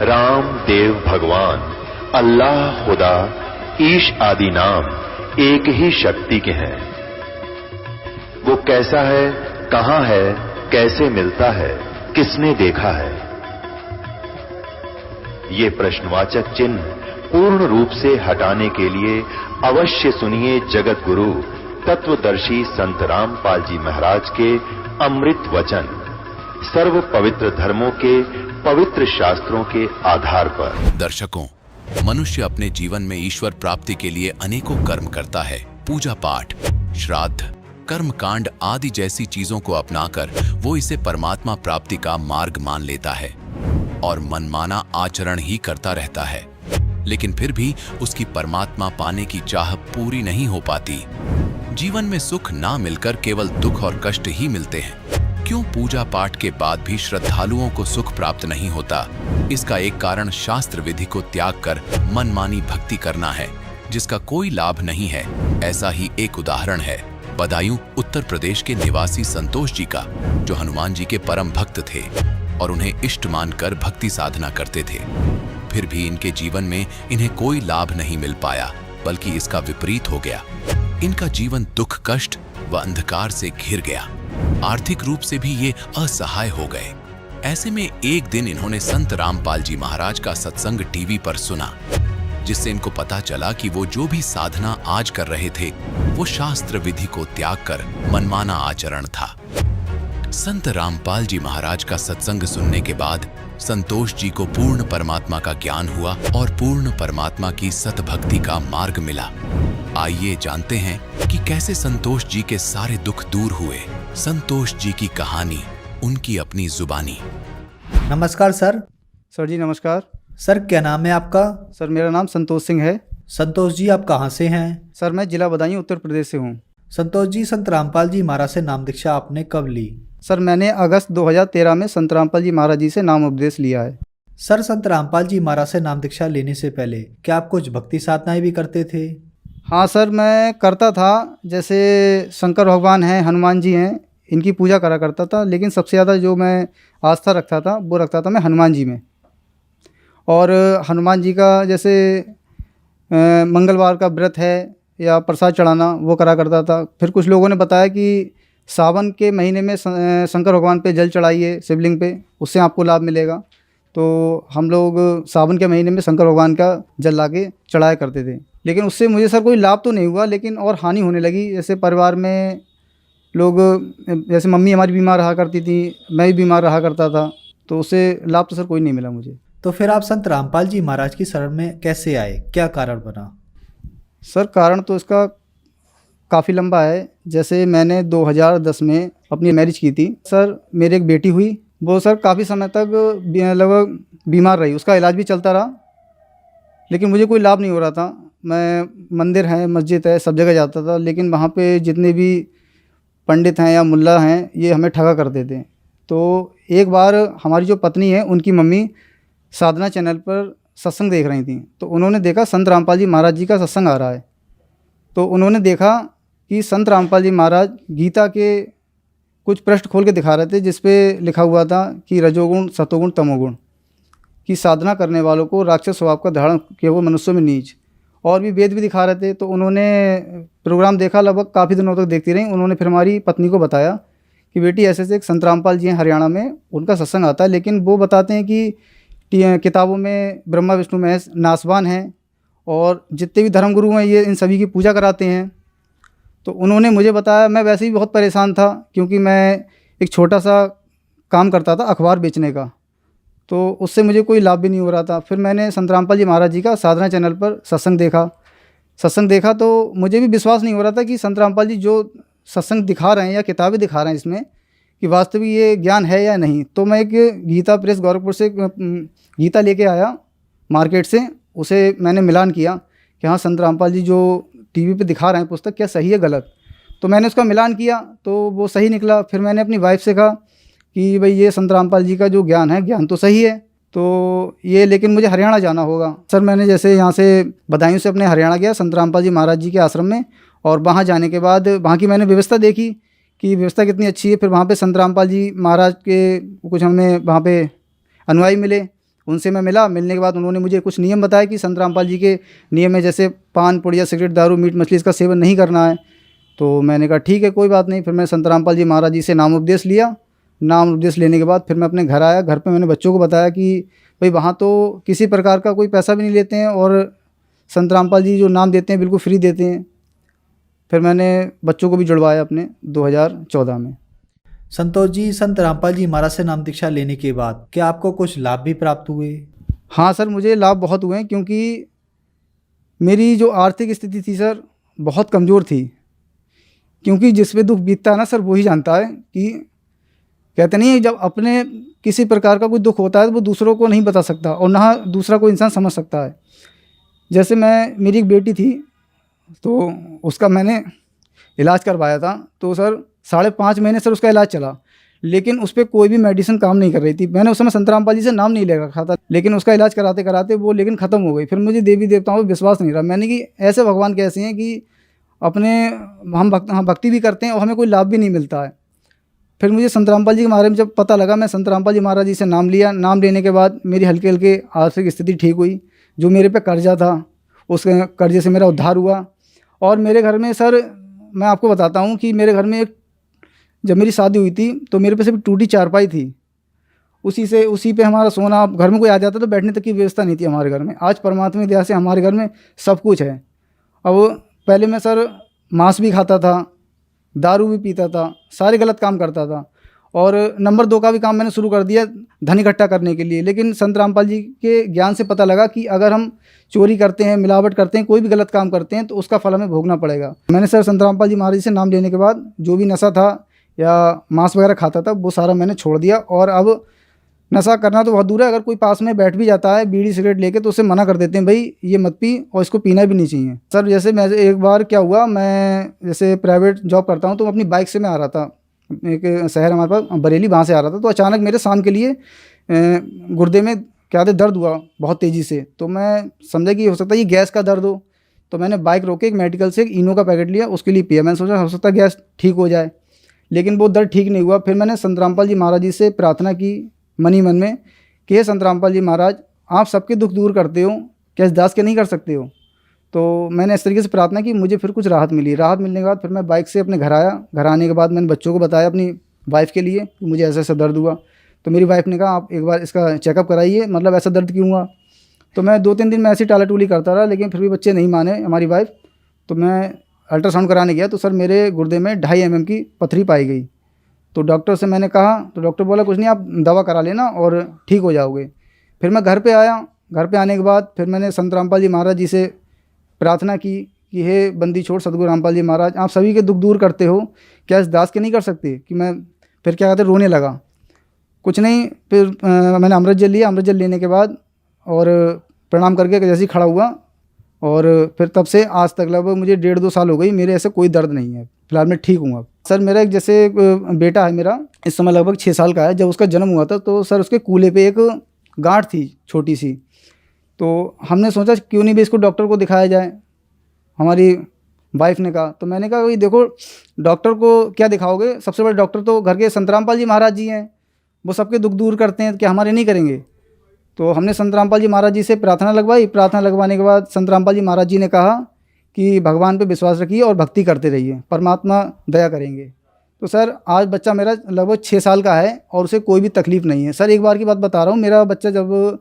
राम, देव, भगवान, अल्लाह, खुदा, ईश आदि नाम एक ही शक्ति के हैं। वो कैसा है, कहां है, कैसे मिलता है, किसने देखा है? ये प्रश्नवाचक चिन्ह पूर्ण रूप से हटाने के लिए अवश्य सुनिए जगत गुरु तत्वदर्शी संत रामपाल जी महाराज के अमृत वचन, सर्व पवित्र धर्मों के पवित्र शास्त्रों के आधार पर। दर्शकों, मनुष्य अपने जीवन में ईश्वर प्राप्ति के लिए अनेकों कर्म करता है। पूजा पाठ, श्राद्ध, कर्म कांड आदि जैसी चीजों को अपनाकर वो इसे परमात्मा प्राप्ति का मार्ग मान लेता है और मनमाना आचरण ही करता रहता है, लेकिन फिर भी उसकी परमात्मा पाने की चाह पूरी नहीं हो पाती। जीवन में सुख ना मिलकर केवल दुख और कष्ट ही मिलते हैं। क्यों पूजा पाठ के बाद भी श्रद्धालुओं को सुख प्राप्त नहीं होता? इसका एक कारण शास्त्र विधि को त्याग कर मनमानी भक्ति करना है, जिसका कोई लाभ नहीं है। ऐसा ही एक उदाहरण है बदायूं उत्तर प्रदेश के निवासी संतोष जी का, जो हनुमान जी के परम भक्त थे और उन्हें इष्ट मानकर भक्ति साधना करते थे। फिर भी इनके जीवन में इन्हें कोई लाभ नहीं मिल पाया, बल्कि इसका विपरीत हो गया। इनका जीवन दुख, कष्ट व अंधकार से घिर गया। आर्थिक रूप से भी ये असहाय हो गए। ऐसे में एक दिन इन्होंने संत रामपाल जी महाराज का सत्संग टीवी पर सुना, जिससे इनको पता चला कि वो जो भी साधना आज कर रहे थे वो शास्त्र विधि को त्याग कर मनमाना आचरण था। संत रामपाल जी महाराज का सत्संग सुनने के बाद संतोष जी को पूर्ण परमात्मा का ज्ञान हुआ और पूर्ण परमात्मा की सतभक्ति का मार्ग मिला। आइए जानते हैं कि कैसे संतोष जी के सारे दुख दूर हुए। संतोष जी की कहानी, उनकी अपनी जुबानी। नमस्कार सर। सर जी नमस्कार। सर क्या नाम है आपका? सर मेरा नाम संतोष सिंह है। संतोष जी आप कहाँ से हैं? सर मैं जिला बदायूं उत्तर प्रदेश से हूँ। संतोष जी, संत रामपाल जी महाराज से नाम दीक्षा आपने कब ली? सर मैंने अगस्त 2013 में संत रामपाल जी महाराज जी से नाम उपदेश लिया है। सर संत रामपाल जी महाराज से नाम दीक्षा लेने से पहले क्या आप कुछ भक्ति साधनाएं भी करते थे? हाँ सर, मैं करता था। जैसे शंकर भगवान हैं, हनुमान जी हैं, इनकी पूजा करा करता था। लेकिन सबसे ज़्यादा जो मैं आस्था रखता था वो रखता था मैं हनुमान जी में। और हनुमान जी का जैसे मंगलवार का व्रत है या प्रसाद चढ़ाना वो करा करता था। फिर कुछ लोगों ने बताया कि सावन के महीने में शंकर भगवान पे जल चढ़ाइए शिवलिंग पे, उससे आपको लाभ मिलेगा। तो हम लोग सावन के महीने में शंकर भगवान का जल लाके चढ़ाया करते थे। लेकिन उससे मुझे सर कोई लाभ तो नहीं हुआ, लेकिन और हानि होने लगी। जैसे परिवार में लोग, जैसे मम्मी हमारी बीमार रहा करती थी, मैं भी बीमार रहा करता था, तो उससे लाभ तो सर कोई नहीं मिला मुझे। तो फिर आप संत रामपाल जी महाराज की शरण में कैसे आए? क्या कारण बना? सर कारण तो इसका काफ़ी लंबा है। जैसे मैंने 2010 में अपनी मैरिज की थी। सर मेरी एक बेटी हुई, वो सर काफ़ी समय तक लगभग बीमार रही, उसका इलाज भी चलता रहा, लेकिन मुझे कोई लाभ नहीं हो रहा था। मैं मंदिर है, मस्जिद है, सब जगह जाता था, लेकिन वहाँ पे जितने भी पंडित हैं या मुल्ला हैं ये हमें ठगा करते थे। तो एक बार हमारी जो पत्नी है उनकी मम्मी साधना चैनल पर सत्संग देख रही थी, तो उन्होंने देखा संत रामपाल जी महाराज जी का सत्संग आ रहा है। तो उन्होंने देखा कि संत रामपाल जी महाराज गीता के कुछ पृष्ठ खोल के दिखा रहे थे, जिस पे लिखा हुआ था कि रजोगुण, सतोगुण, तमोगुण की साधना करने वालों को राक्षस स्वभाव का धारण किया हुआ मनुष्यों में नीच, और भी वेद भी दिखा रहे थे। तो उन्होंने प्रोग्राम देखा, लगभग काफ़ी दिनों तक देखती रही। उन्होंने फिर हमारी पत्नी को बताया कि बेटी ऐसे ऐसे एक संत रामपाल जी हैं हरियाणा में, उनका सत्संग आता है, लेकिन वो बताते हैं कि किताबों में ब्रह्मा विष्णु महेश नासवान हैं और जितने भी धर्मगुरु हैं ये इन सभी की पूजा कराते हैं। तो उन्होंने मुझे बताया। मैं वैसे ही बहुत परेशान था, क्योंकि मैं एक छोटा सा काम करता था अखबार बेचने का, तो उससे मुझे कोई लाभ भी नहीं हो रहा था। फिर मैंने संत रामपाल जी महाराज जी का साधना चैनल पर सत्संग देखा तो मुझे भी विश्वास नहीं हो रहा था कि संत रामपाल जी जो सत्संग दिखा रहे हैं या किताबें दिखा रहे हैं इसमें कि वास्तविक ये ज्ञान है या नहीं। तो मैं एक गीता प्रेस गोरखपुर से गीता लेके आया मार्केट से, उसे मैंने मिलान किया कि हाँ संत रामपाल जी जो टीवी पे दिखा रहे हैं पुस्तक क्या सही है गलत। तो मैंने उसका मिलान किया तो वो सही निकला। फिर मैंने अपनी वाइफ से कहा कि भाई ये संत रामपाल जी का जो ज्ञान है, ज्ञान तो सही है, तो ये लेकिन मुझे हरियाणा जाना होगा। सर मैंने जैसे यहाँ से बदायूं से अपने हरियाणा गया संत रामपाल जी महाराज जी के आश्रम में, और वहाँ जाने के बाद वहाँ की मैंने व्यवस्था देखी कि व्यवस्था कितनी अच्छी है। फिर वहाँ पे संत रामपाल जी महाराज के कुछ हमें वहाँ पे अनुयायी मिले, उनसे मैं मिला। मिलने के बाद उन्होंने मुझे कुछ नियम बताया कि संत रामपाल जी के नियम है, जैसे पान पुड़िया सिगरेट दारू मीट मछली इसका सेवन नहीं करना है। तो मैंने कहा ठीक है कोई बात नहीं। फिर मैंने संत रामपाल जी महाराज जी से नाम उपदेश लिया। नाम उपदेश लेने के बाद फिर मैं अपने घर आया। घर पे मैंने बच्चों को बताया कि भाई वहाँ तो किसी प्रकार का कोई पैसा भी नहीं लेते हैं और संत रामपाल जी जो नाम देते हैं बिल्कुल फ्री देते हैं। फिर मैंने बच्चों को भी जुड़वाया अपने 2014 में। संतोष जी, संत रामपाल जी महाराज से नाम दीक्षा लेने के बाद क्या आपको कुछ लाभ भी प्राप्त हुए? हाँ सर, मुझे लाभ बहुत हुए हैं, क्योंकि मेरी जो आर्थिक स्थिति थी सर बहुत कमज़ोर थी। क्योंकि जिस पे दुख बीतता है ना सर, वही जानता है कि कहते नहीं है, जब अपने किसी प्रकार का कोई दुख होता है तो वो दूसरों को नहीं बता सकता और ना दूसरा कोई इंसान समझ सकता है। जैसे मेरी एक बेटी थी, तो उसका मैंने इलाज करवाया था। तो सर 5.5 महीने सर उसका इलाज चला, लेकिन उस पर कोई भी मेडिसिन काम नहीं कर रही थी। मैंने उस समय संत रामपाल जी से नाम नहीं ले रखा था, लेकिन उसका इलाज कराते कराते वो लेकिन ख़त्म हो गई। फिर मुझे देवी देवताओं पर विश्वास नहीं रहा। मैंने कि ऐसे भगवान कैसे हैं कि अपने हम भक्ति भी करते हैं और हमें कोई लाभ भी नहीं मिलता है। फिर मुझे संत रामपाल जी के बारे में जब पता लगा, मैं संत रामपाल जी महाराज जी से नाम लिया। नाम लेने के बाद मेरी हल्के हल्के आर्थिक स्थिति ठीक हुई। जो मेरे पे कर्जा था उस कर्जे से मेरा उद्धार हुआ। और मेरे घर में सर मैं आपको बताता हूँ कि मेरे घर में जब मेरी शादी हुई थी तो मेरे पे सिर्फ टूटी चारपाई थी। उसी पे हमारा सोना, घर में कोई आ जाता तो बैठने तक की व्यवस्था नहीं थी हमारे घर में। आज परमात्मा की दया से हमारे घर में सब कुछ है। अब पहले मैं सर मांस भी खाता था, दारू भी पीता था, सारे गलत काम करता था। और नंबर 2 का भी काम मैंने शुरू कर दिया धन इकट्ठा करने के लिए। लेकिन संत रामपाल जी के ज्ञान से पता लगा कि अगर हम चोरी करते हैं, मिलावट करते हैं, कोई भी गलत काम करते हैं तो उसका फल हमें भोगना पड़ेगा। मैंने सर संत रामपाल जी महाराज जी से नाम लेने के बाद जो भी नशा था या मांस वगैरह खाता था वो सारा मैंने छोड़ दिया। और अब नशा करना तो बहुत दूर है, अगर कोई पास में बैठ भी जाता है बीड़ी सिगरेट लेके तो उसे मना कर देते हैं, भाई ये मत पी और इसको पीना भी नहीं चाहिए। सर जैसे मैं एक बार क्या हुआ, मैं जैसे प्राइवेट जॉब करता हूँ तो अपनी बाइक से मैं आ रहा था, एक शहर हमारे पास बरेली, वहाँ से आ रहा था। तो अचानक मेरे शाम के लिए गुर्दे में क्या था दर्द हुआ बहुत तेज़ी से। तो मैं समझा कि हो सकता है ये गैस का दर्द हो। तो मैंने बाइक रोके एक मेडिकल से एक इनो का पैकेट लिया, उसके लिए पिया। मैंने सोचा हो सकता है गैस ठीक हो जाए, लेकिन वो दर्द ठीक नहीं हुआ। फिर मैंने संत रामपाल जी महाराज जी से प्रार्थना की मन ही मन में कि हे संत रामपाल जी महाराज, आप सबके दुख दूर करते हो, क्या इस दास के नहीं कर सकते हो? तो मैंने इस तरीके से प्रार्थना की, मुझे फिर कुछ राहत मिली। राहत मिलने के बाद फिर मैं बाइक से अपने घर आया। घर आने के बाद मैंने बच्चों को बताया, अपनी वाइफ़ के लिए, कि मुझे ऐसा ऐसा दर्द हुआ। तो मेरी वाइफ़ ने कहा आप एक बार इसका चेकअप कराइए, मतलब ऐसा दर्द क्यों हुआ। तो मैं 2-3 दिन में ऐसी टाला टूली करता रहा, लेकिन फिर भी बच्चे नहीं माने हमारी वाइफ़। तो मैं अल्ट्रासाउंड कराने गया तो सर मेरे गुर्दे में 2.5 mm की पथरी पाई गई। तो डॉक्टर से मैंने कहा, तो डॉक्टर बोला कुछ नहीं, आप दवा करा लेना और ठीक हो जाओगे। फिर मैं घर पे आया। घर पे आने के बाद फिर मैंने संत रामपाल जी महाराज जी से प्रार्थना की कि हे बंदी छोड़ सतगुरु रामपाल जी महाराज, आप सभी के दुख दूर करते हो, क्या इस दास के नहीं कर सकते? कि मैं फिर क्या कहते रोने लगा। कुछ नहीं, फिर मैंने अमृत जल लिया। अमृत जल लेने के बाद और प्रणाम करके जैसे ही खड़ा हुआ, और फिर तब से आज तक लगभग मुझे 1.5-2 साल हो गई, मेरे ऐसे कोई दर्द नहीं है। फिलहाल मैं ठीक हूँ अब। सर मेरा एक जैसे बेटा है मेरा, इस समय लगभग 6 साल का है। जब उसका जन्म हुआ था तो सर उसके कूल्हे पे एक गांठ थी छोटी सी। तो हमने सोचा क्यों नहीं भी इसको डॉक्टर को दिखाया जाए। हमारी वाइफ ने कहा, तो मैंने कहा भाई देखो डॉक्टर को क्या दिखाओगे, सबसे बड़े डॉक्टर तो घर के संत रामपाल जी महाराज जी हैं, वो सबके दुख दूर करते हैं, क्या हमारे नहीं करेंगे? तो हमने संत रामपाल जी महाराज जी से प्रार्थना लगवाई। प्रार्थना लगवाने के बाद संत रामपाल जी महाराज जी ने कहा कि भगवान पे विश्वास रखिए और भक्ति करते रहिए, परमात्मा दया करेंगे। तो सर आज बच्चा मेरा लगभग 6 साल का है और उसे कोई भी तकलीफ़ नहीं है। सर एक बार की बात बता रहा हूँ, मेरा बच्चा जब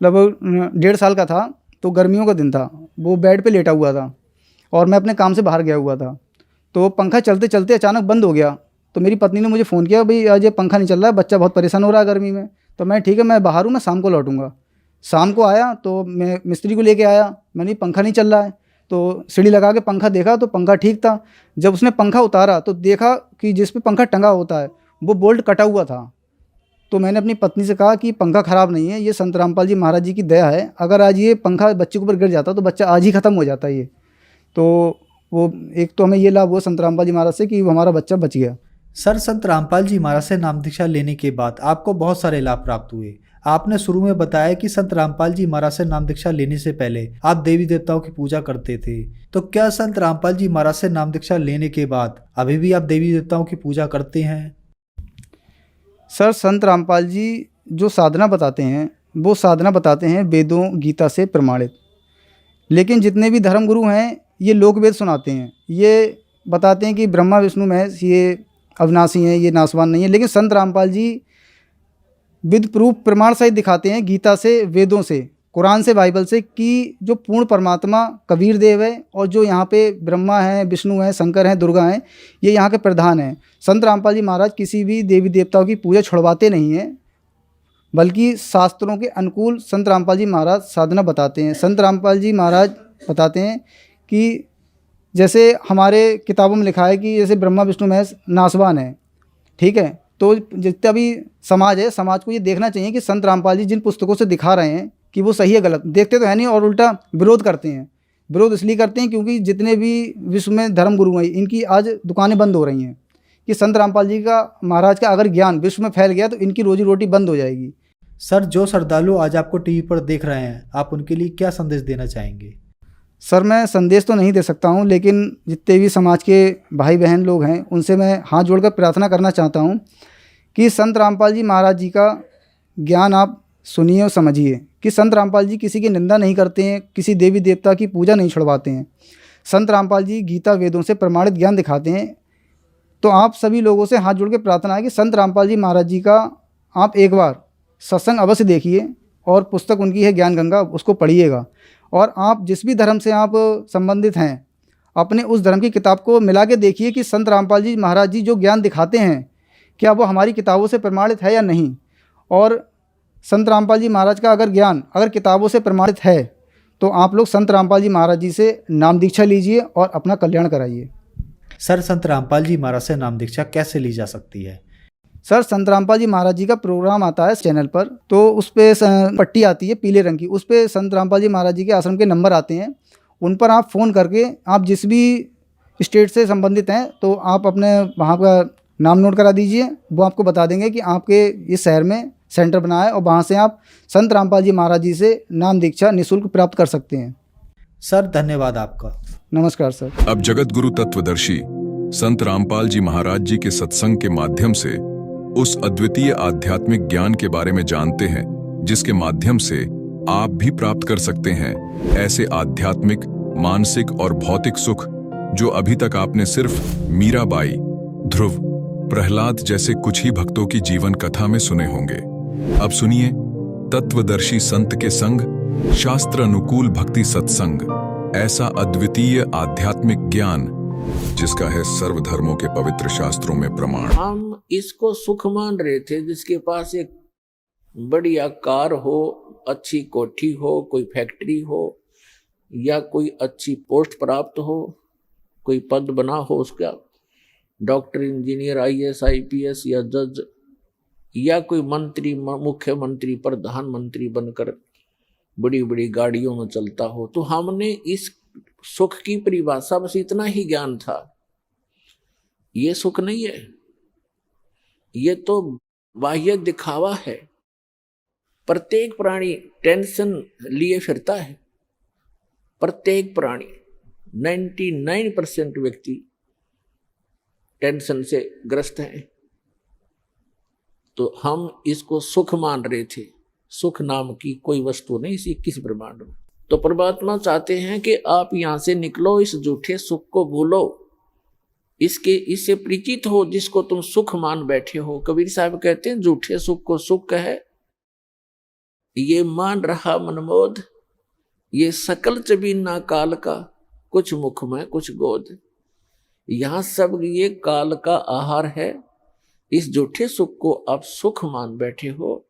लगभग 1.5 साल का था तो गर्मियों का दिन था, वो बेड पे लेटा हुआ था और मैं अपने काम से बाहर गया हुआ था। तो पंखा चलते चलते अचानक बंद हो गया। तो मेरी पत्नी ने मुझे फ़ोन किया, भाई आज ये पंखा नहीं चल रहा है, बच्चा बहुत परेशान हो रहा है गर्मी में। तो मैं ठीक है, मैं बाहर हूँ, मैं शाम को लौटूंगा। शाम को आया तो मैं मिस्त्री को लेके आया, मैंने पंखा नहीं चल रहा है। तो सीढ़ी लगा के पंखा देखा तो पंखा ठीक था। जब उसने पंखा उतारा तो देखा कि जिस पे पंखा टंगा होता है वो बोल्ट कटा हुआ था। तो मैंने अपनी पत्नी से कहा कि पंखा ख़राब नहीं है, ये संत रामपाल जी महाराज जी की दया है, अगर आज ये पंखा बच्चे के ऊपर गिर जाता तो बच्चा आज ही ख़त्म हो जाता ये। तो वो एक तो हमें ये लाभ हुआ संत रामपाल जी महाराज से कि हमारा बच्चा बच गया। सर संत रामपाल जी महाराज से नाम दीक्षा लेने के बाद आपको बहुत सारे लाभ प्राप्त हुए। आपने शुरू में बताया कि संत रामपाल जी महाराज से नाम दीक्षा लेने से पहले आप देवी देवताओं की पूजा करते थे, तो क्या संत रामपाल जी महाराज से नाम दीक्षा लेने के बाद अभी भी आप देवी देवताओं की पूजा करते हैं? सर संत रामपाल जी जो साधना बताते हैं वो साधना बताते हैं वेदों गीता से प्रमाणित। लेकिन जितने भी धर्म गुरु हैं ये लोक वेद सुनाते हैं, ये बताते हैं कि ब्रह्मा विष्णु महेश ये अविनाशी हैं, ये नासवान नहीं है। लेकिन संत रामपाल जी विद प्रूफ प्रमाण सहित दिखाते हैं गीता से, वेदों से, कुरान से, बाइबल से कि जो पूर्ण परमात्मा कबीर देव है और जो यहाँ पे ब्रह्मा हैं, विष्णु हैं, शंकर हैं, दुर्गा हैं, ये यहाँ के प्रधान हैं। संत रामपाल जी महाराज किसी भी देवी देवताओं की पूजा छुड़वाते नहीं हैं, बल्कि शास्त्रों के अनुकूल संत रामपाल जी महाराज साधना बताते हैं। संत रामपाल जी महाराज बताते हैं कि जैसे हमारे किताबों में लिखा है कि जैसे ब्रह्मा विष्णु महेश नासवान है, ठीक है, तो जितना भी समाज है, समाज को ये देखना चाहिए कि संत रामपाल जी जिन पुस्तकों से दिखा रहे हैं कि वो सही है गलत, देखते तो है नहीं और उल्टा विरोध करते हैं। विरोध इसलिए करते हैं क्योंकि जितने भी विश्व में धर्म गुरु हैं इनकी आज दुकानें बंद हो रही हैं कि संत रामपाल जी का महाराज का अगर ज्ञान विश्व में फैल गया तो इनकी रोजी रोटी बंद हो जाएगी। सर, जो श्रद्धालु आज आपको टीवी पर देख रहे हैं, आप उनके लिए क्या संदेश देना चाहेंगे? सर, मैं संदेश तो नहीं दे सकता हूं, लेकिन जितने भी समाज के भाई बहन लोग हैं उनसे मैं हाथ जोड़कर प्रार्थना करना चाहता हूं कि संत रामपाल जी महाराज जी का ज्ञान आप सुनिए और समझिए कि संत रामपाल जी किसी की निंदा नहीं करते हैं, किसी देवी देवता की पूजा नहीं छुड़वाते हैं। संत रामपाल जी गीता वेदों से प्रमाणित ज्ञान दिखाते हैं। तो आप सभी लोगों से हाथ जोड़ के प्रार्थना है कि संत रामपाल जी महाराज जी का आप एक बार सत्संग अवश्य देखिए और पुस्तक उनकी है ज्ञान गंगा, उसको पढ़िएगा। और आप जिस भी धर्म से आप संबंधित हैं अपने उस धर्म की किताब को मिला के देखिए कि संत रामपाल जी महाराज जी जो ज्ञान दिखाते हैं क्या वो हमारी किताबों से प्रमाणित है या नहीं। और संत रामपाल जी महाराज का अगर ज्ञान अगर किताबों से प्रमाणित है तो आप लोग संत रामपाल जी महाराज जी से नाम दीक्षा लीजिए और अपना कल्याण कराइए। सर, संत रामपाल जी महाराज से नाम दीक्षा कैसे ली जा सकती है? सर, संत रामपाल जी महाराज जी का प्रोग्राम आता है चैनल पर, तो उस पर पट्टी आती है पीले रंग की, उस पर संत रामपाल जी महाराज जी के आश्रम के नंबर आते हैं। उन पर आप फ़ोन करके आप जिस भी स्टेट से संबंधित हैं तो आप अपने वहाँ का नाम नोट करा दीजिए। वो आपको बता देंगे कि आपके इस शहर में सेंटर बना है और वहाँ से आप संत रामपाल जी महाराज जी से नाम दीक्षा निःशुल्क प्राप्त कर सकते हैं। सर, धन्यवाद आपका। नमस्कार सर। अब जगत गुरु तत्वदर्शी संत रामपाल जी महाराज जी के सत्संग के माध्यम से उस अद्वितीय आध्यात्मिक ज्ञान के बारे में जानते हैं जिसके माध्यम से आप भी प्राप्त कर सकते हैं ऐसे आध्यात्मिक, मानसिक और भौतिक सुख जो अभी तक आपने सिर्फ मीराबाई, ध्रुव, प्रहलाद जैसे कुछ ही भक्तों की जीवन कथा में सुने होंगे। अब सुनिए तत्वदर्शी संत के संग शास्त्र अनुकूल भक्ति सत्संग, ऐसा अद्वितीय आध्यात्मिक ज्ञान जिसका है सर्वधर्मों के पवित्र शास्त्रों में प्रमाण। हम इसको सुख मान रहे थे जिसके पास एक बढ़िया कार हो, अच्छी कोठी हो, कोई फैक्ट्री हो या कोई अच्छी पोस्ट प्राप्त हो, कोई पद बना हो, उसका डॉक्टर, इंजीनियर, आईएएस, आईपीएस या जज या कोई मंत्री, मुख्यमंत्री, प्रधानमंत्री बनकर बड़ी बड़ी गाड़ियों में चलता हो, तो हमने इस सुख की परिभाषा बस इतना ही ज्ञान था। ये सुख नहीं है, ये तो बाह्य दिखावा है। प्रत्येक प्राणी टेंशन लिए फिरता है। प्रत्येक प्राणी 99% व्यक्ति टेंशन से ग्रस्त हैं। तो हम इसको सुख मान रहे थे। सुख नाम की कोई वस्तु नहीं इसी किस ब्रह्मांड में। तो परमात्मा चाहते हैं कि आप यहां से निकलो, इस झूठे सुख को भूलो, इससे परिचित हो जिसको तुम सुख मान बैठे हो। कबीर साहब कहते हैं झूठे सुख को सुख है, ये मान रहा मनमोद, ये सकल चबीना काल का, कुछ मुख में कुछ गोद। यहां सब ये काल का आहार है। इस झूठे सुख को आप सुख मान बैठे हो,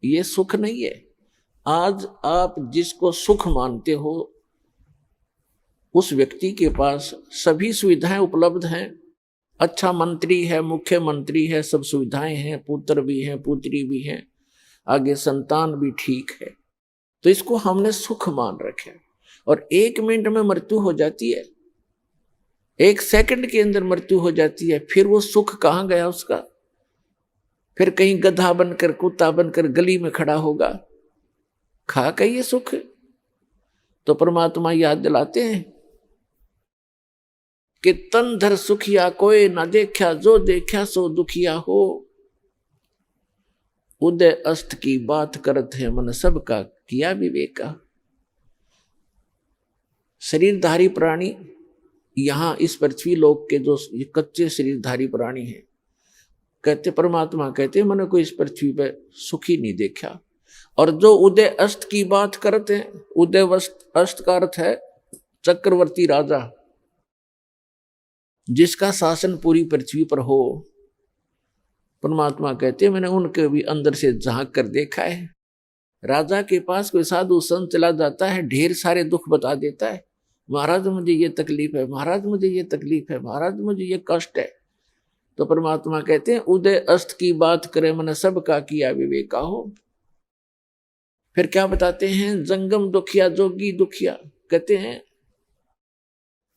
ये सुख नहीं है। आज आप जिसको सुख मानते हो उस व्यक्ति के पास सभी सुविधाएं उपलब्ध हैं। अच्छा मंत्री है, मुख्यमंत्री है, सब सुविधाएं हैं, पुत्र भी हैं, पुत्री भी हैं, आगे संतान भी ठीक है। तो इसको हमने सुख मान रखे और 1 मिनट में मृत्यु हो जाती है, 1 सेकंड के अंदर मृत्यु हो जाती है। फिर वो सुख कहाँ गया उसका? फिर कहीं गधा बनकर, कुत्ता बनकर गली में खड़ा होगा, खा के ये सुख। तो परमात्मा याद दिलाते हैं कि तन धर सुखिया कोई ना देखा, जो देखा सो दुखिया हो। उदय अस्त की बात करत है मन सबका किया विवेका। शरीरधारी प्राणी यहां इस पृथ्वी लोक के जो कच्चे शरीरधारी प्राणी हैं, कहते परमात्मा कहते मैंने कोई इस पृथ्वी पे सुखी नहीं देखा। और जो उदय अस्त की बात करते हैं, उदय अस्त का अर्थ है चक्रवर्ती राजा, जिसका शासन पूरी पृथ्वी पर हो। परमात्मा कहते हैं मैंने उनके भी अंदर से झांक कर देखा है। राजा के पास कोई साधु संत चला जाता है, ढेर सारे दुख बता देता है, महाराज मुझे ये तकलीफ है, महाराज मुझे ये तकलीफ है, महाराज मुझे ये कष्ट है। तो परमात्मा कहते हैं उदय अस्त की बात करे मन सबका किया विवेका हो। फिर क्या बताते हैं, जंगम दुखिया जोगी दुखिया, कहते हैं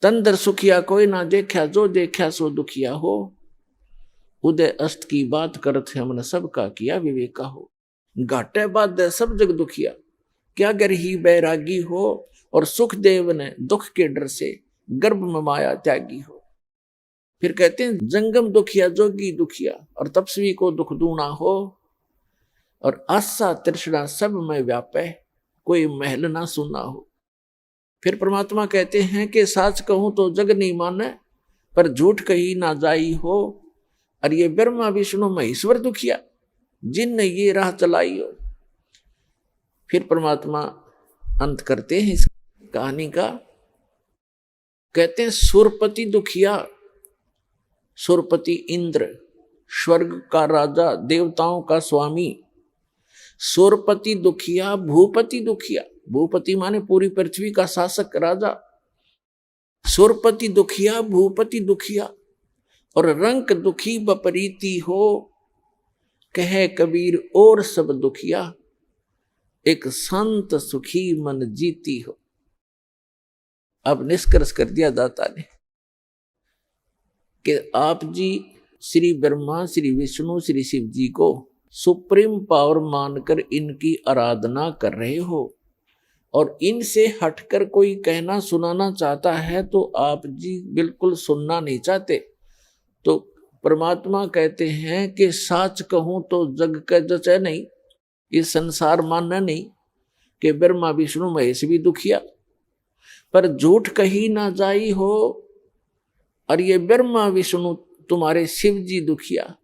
तंदर सुखिया कोई ना देखा, जो देखा सो दुखिया हो। उदय अस्त की बात करत है मन सबका किया विवेका हो। घाटे बाद सब जग दुखिया, क्या गरही बैरागी हो। और सुखदेव ने दुख के डर से गर्भ में माया त्यागी हो। फिर कहते हैं जंगम दुखिया जोगी दुखिया, और तपस्वी को दुख दूना हो। और आशा तृष्णा सब में व्यापे, कोई महल ना सुना हो। फिर परमात्मा कहते हैं कि साच कहूं तो जग नहीं माने, पर झूठ कही ना जाई हो। और ये ब्रह्मा विष्णु महेश्वर दुखिया, जिनने ये राह चलाई हो। फिर परमात्मा अंत करते हैं इस कहानी का, कहते हैं सुरपति दुखिया। सुरपति इंद्र, स्वर्ग का राजा, देवताओं का स्वामी। सुरपति दुखिया, भूपति दुखिया, भूपति माने पूरी पृथ्वी का शासक राजा। सुरपति दुखिया, भूपति दुखिया, और रंक दुखी बपरीती हो। कहे कबीर और सब दुखिया, एक संत सुखी मन जीती हो। अब निष्कर्ष कर दिया दाता ने कि आप जी श्री ब्रह्मा, श्री विष्णु, श्री शिव जी को सुप्रीम पावर मानकर इनकी आराधना कर रहे हो। और इनसे हटकर कोई कहना सुनाना चाहता है तो आप जी बिल्कुल सुनना नहीं चाहते। तो परमात्मा कहते हैं कि साच कहूं तो जग का जचे नहीं, ये संसार मानना नहीं कि ब्रह्मा विष्णु महेश भी दुखिया, पर झूठ कही ना जाई हो। और ये ब्रह्मा विष्णु तुम्हारे शिव जी दुखिया,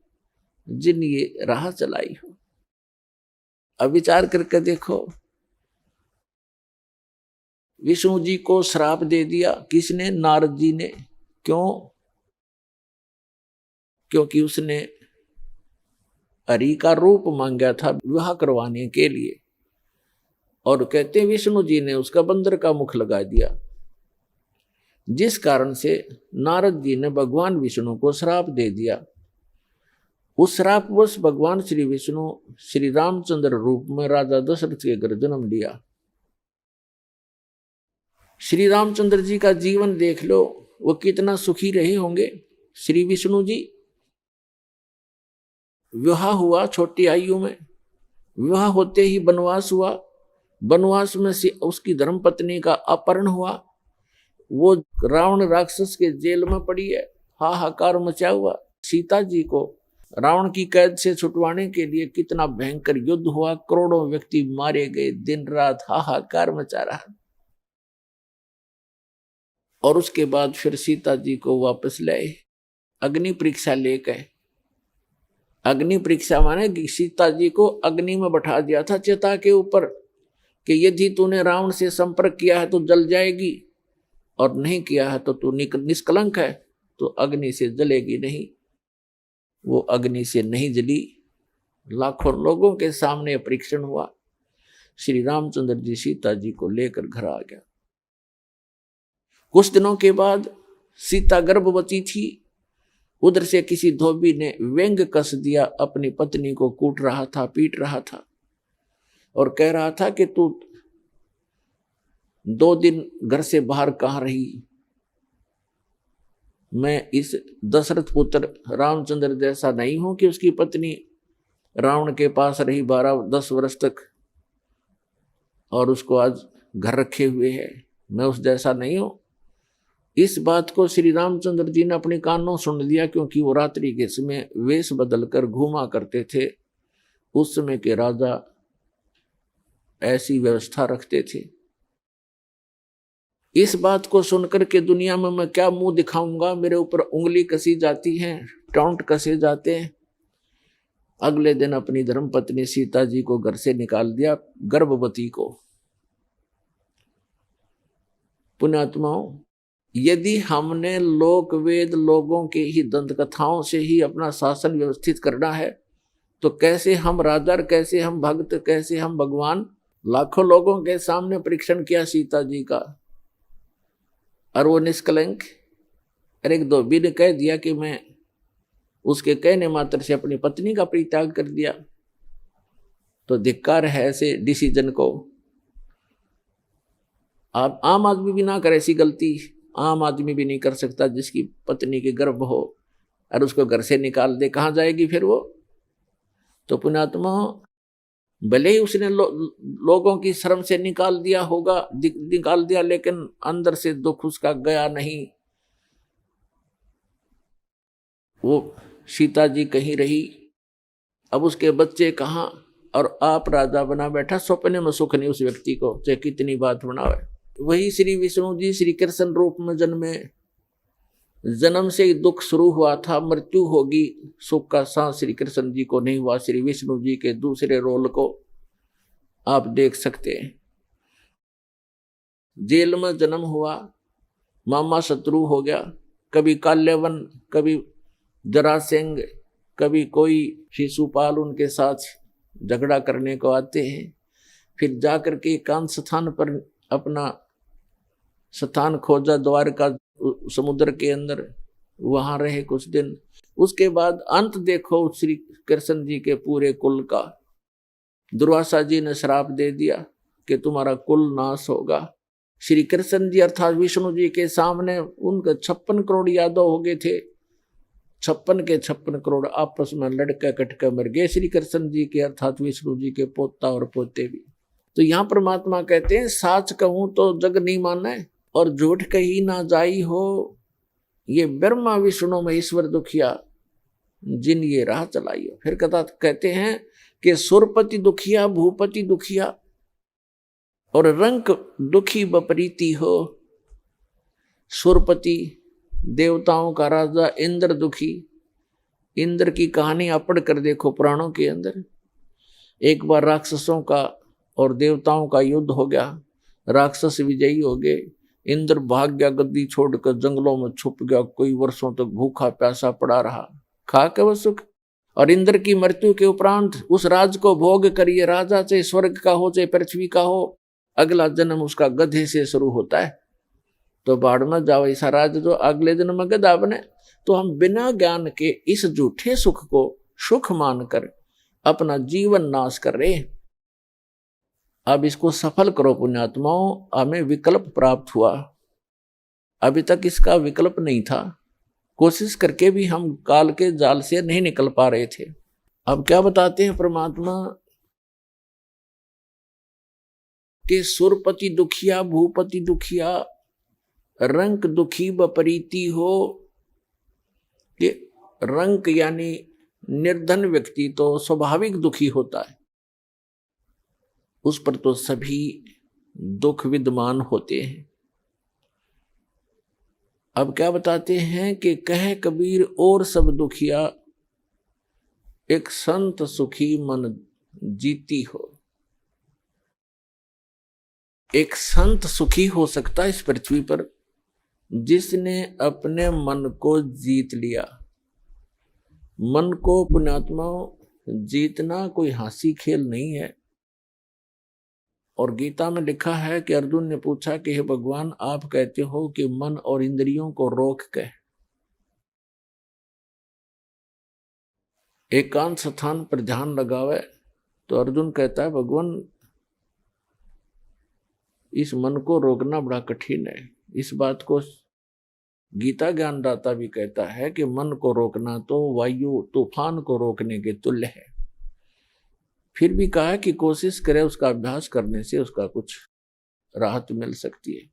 जिन ये राह चलाई हो। अब विचार करके देखो, विष्णु जी को श्राप दे दिया किसने? नारद जी ने। क्यों? क्योंकि उसने हरि का रूप मांगा था विवाह करवाने के लिए। और कहते हैं विष्णु जी ने उसका बंदर का मुख लगा दिया, जिस कारण से नारद जी ने भगवान विष्णु को श्राप दे दिया। उस श्रापवश भगवान श्री विष्णु श्री रामचंद्र रूप में राजा दशरथ के घर जन्म लिया। श्री रामचंद्र जी का जीवन देख लो, वो कितना सुखी रहे होंगे। श्री विष्णु जी विवाह हुआ छोटी आयु में, विवाह होते ही वनवास हुआ, वनवास में से उसकी धर्मपत्नी का अपहरण हुआ, वो रावण राक्षस के जेल में पड़ी है, हाहाकार मचा हुआ। सीता जी को रावण की कैद से छुटवाने के लिए कितना भयंकर युद्ध हुआ, करोड़ों व्यक्ति मारे गए, दिन रात हाहाकार मचा रहा। और उसके बाद फिर सीता जी को वापस लाए, अग्नि परीक्षा लेकर। अग्नि परीक्षा माने कि सीता जी को अग्नि में बैठा दिया था चिता के ऊपर कि यदि तूने रावण से संपर्क किया है तो जल जाएगी, और नहीं किया है तो तू निष्कलंक है, तो अग्नि से जलेगी नहीं। वो अग्नि से नहीं जली। लाखों लोगों के सामने परीक्षण हुआ। श्री रामचंद्र जी सीता जी को लेकर घर आ गया। कुछ दिनों के बाद सीता गर्भवती थी। उधर से किसी धोबी ने व्यंग कस दिया, अपनी पत्नी को कूट रहा था, पीट रहा था और कह रहा था कि तू 2 दिन घर से बाहर कहाँ रही? मैं इस दशरथ पुत्र रामचंद्र जैसा नहीं हूं कि उसकी पत्नी रावण के पास रही 12-10 वर्ष तक और उसको आज घर रखे हुए है। मैं उस जैसा नहीं हूं। इस बात को श्री रामचंद्र जी ने अपने कानों सुन लिया, क्योंकि वो रात्रि के समय वेश बदलकर घूमा करते थे उस समय के राजा ऐसी व्यवस्था रखते थे। इस बात को सुनकर के दुनिया में मैं क्या मुंह दिखाऊंगा, मेरे ऊपर उंगली कसी जाती है, टॉन्ट कसे जाते हैं। अगले दिन अपनी धर्मपत्नी सीता जी को घर से निकाल दिया, गर्भवती को। पुण्यात्माओं, यदि हमने लोक वेद लोगों के ही दंत कथाओं से ही अपना शासन व्यवस्थित करना है तो कैसे हम राजा, कैसे हम भक्त, कैसे हम भगवान। लाखों लोगों के सामने परीक्षण किया सीता जी का और वो निष्कलंक। और एक धोबी ने कह दिया कि मैं उसके कहने मात्र से अपनी पत्नी का परित्याग कर दिया, तो धिक्कार है ऐसे डिसीजन को। आप आम आदमी भी ना करे ऐसी गलती, आम आदमी भी नहीं कर सकता जिसकी पत्नी के गर्भ हो और उसको घर से निकाल दे, कहाँ जाएगी फिर वो। तो पुण्यात्मा, भले ही उसने लोगों की शर्म से निकाल दिया होगा, निकाल दिया, लेकिन अंदर से दुख उसका गया नहीं। वो सीता जी कहीं रही, अब उसके बच्चे कहाँ, और आप राजा बना बैठा। सपने में सुख नहीं उस व्यक्ति को, चाहे कितनी बात बनावे। वही श्री विष्णु जी श्री कृष्ण रूप में जन्मे, जन्म से ही दुख शुरू हुआ था, मृत्यु होगी, सुख का सांस श्री कृष्ण जी को नहीं हुआ। श्री विष्णु जी के दूसरे रोल को आप देख सकते हैं। जेल में जन्म हुआ, मामा शत्रु हो गया, कभी काल्यवन, कभी जरासेंग, कभी कोई शिशुपाल उनके साथ झगड़ा करने को आते हैं। फिर जाकर के एकांत स्थान पर अपना स्थान खोजा, द्वारका समुद्र के अंदर, वहां रहे कुछ दिन। उसके बाद अंत देखो श्री कृष्ण जी के पूरे कुल का। दुर्वासा जी ने श्राप दे दिया कि तुम्हारा कुल नाश होगा। श्री कृष्ण जी अर्थात विष्णु जी के सामने उनके 56 करोड़ यादव हो गए थे। 56 के 56 करोड़ आपस में लड़के कटके मर गए, श्री कृष्ण जी के अर्थात विष्णु जी के पोता और पोते भी। तो यहाँ परमात्मा कहते हैं, साच कहूं तो जग नहीं माने और झूठ कही ना जाई हो। ये ब्रह्मा विष्णु में ईश्वर दुखिया जिन ये राह चलाई हो। फिर कहते हैं कि सुरपति दुखिया, भूपति दुखिया और रंक दुखी बपरीती हो। सुरपति देवताओं का राजा, इंद्र दुखी। इंद्र की कहानी आप पढ़ कर देखो पुराणों के अंदर। एक बार राक्षसों का और देवताओं का युद्ध हो गया, राक्षस विजयी हो गए। इंद्र भाग गया, गद्दी छोड़कर जंगलों में छुप गया, कोई वर्षों तक भूखा प्यासा पड़ा रहा, खा के वह सुख। और इंद्र की मृत्यु के उपरांत उस राज को भोग करिए, राजा चाहे स्वर्ग का हो चाहे पृथ्वी का हो, अगला जन्म उसका गधे से शुरू होता है। तो बाढ़ में जाओ ऐसा राज जो अगले जन्म में गधा बने। तो हम बिना ज्ञान के इस झूठे सुख को सुख मानकर अपना जीवन नाश कर रहे हैं। अब इसको सफल करो पुण्यात्माओं। हमें विकल्प प्राप्त हुआ, अभी तक इसका विकल्प नहीं था। कोशिश करके भी हम काल के जाल से नहीं निकल पा रहे थे। अब क्या बताते हैं परमात्मा कि सुरपति दुखिया, भूपति दुखिया, रंक दुखी बपरीती हो। कि रंक यानी निर्धन व्यक्ति तो स्वाभाविक दुखी होता है, उस पर तो सभी दुख विद्यमान होते हैं। अब क्या बताते हैं कि कहे कबीर और सब दुखिया, एक संत सुखी मन जीती हो। एक संत सुखी हो सकता है इस पृथ्वी पर जिसने अपने मन को जीत लिया। मन को पुण्यात्मा जीतना कोई हंसी खेल नहीं है। और गीता में लिखा है कि अर्जुन ने पूछा कि हे भगवान, आप कहते हो कि मन और इंद्रियों को रोक के एकांत स्थान पर ध्यान लगावे। तो अर्जुन कहता है भगवान, इस मन को रोकना बड़ा कठिन है। इस बात को गीता ज्ञानदाता भी कहता है कि मन को रोकना तो वायु तूफान को रोकने के तुल्य है। फिर भी कहा कि कोशिश करे, उसका अभ्यास करने से उसका कुछ राहत मिल सकती है।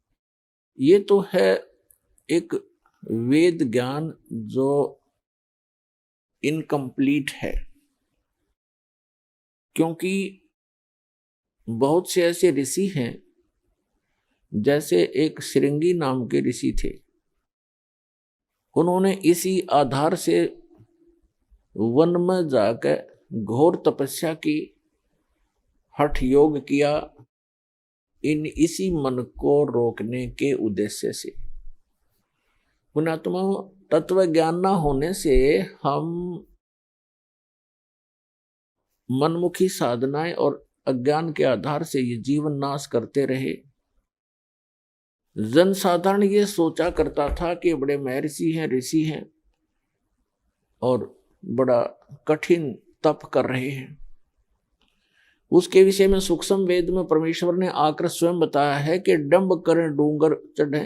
ये तो है एक वेद ज्ञान जो इनकम्प्लीट है। क्योंकि बहुत से ऐसे ऋषि हैं, जैसे एक श्रृंगी नाम के ऋषि थे, उन्होंने इसी आधार से वन में जाकर घोर तपस्या की, हठ योग किया, इसी मन को रोकने के उद्देश्य से। पुण्यात्मा, तत्व ज्ञान न होने से हम मनमुखी साधनाएं और अज्ञान के आधार से ये जीवन नाश करते रहे। जनसाधारण ये सोचा करता था कि बड़े महर्षि हैं, ऋषि हैं और बड़ा कठिन तप कर रहे हैं। उसके विषय में सूक्ष्म वेद में परमेश्वर ने आकर स्वयं बताया है कि डंब करें डूंगर चढ़े,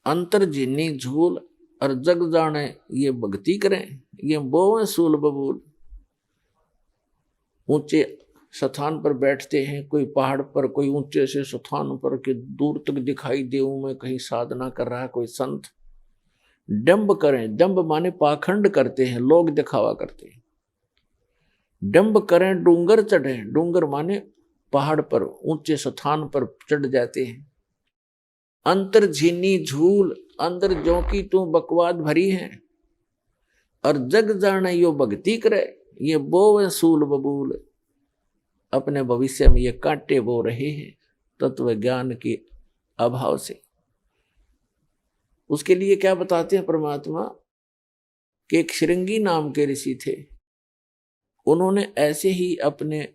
अंतर्जीनी झूल और जग जाने ये भक्ति करें, ये बोवें सूल बबूल। ऊंचे स्थान पर बैठते हैं, कोई पहाड़ पर, कोई ऊंचे से स्थान पर कि दूर तक दिखाई देऊं मैं, कहीं साधना कर रहा है कोई संत। डंब करें, डंब माने पाखंड करते हैं, लोग दिखावा करते हैं। डंब करें डूंगर चढ़े, डूंगर माने पहाड़ पर, ऊंचे स्थान पर चढ़ जाते हैं। अंतर झीनी झूल, अंदर जो की तू बकवाद भरी है, और जग जाने यो भक्ति करे, ये बोवे सूल बबूल। अपने भविष्य में ये कांटे बो रहे हैं तत्व ज्ञान के अभाव से। उसके लिए क्या बताते हैं परमात्मा कि एक श्रृंगी नाम के ऋषि थे, उन्होंने ऐसे ही अपने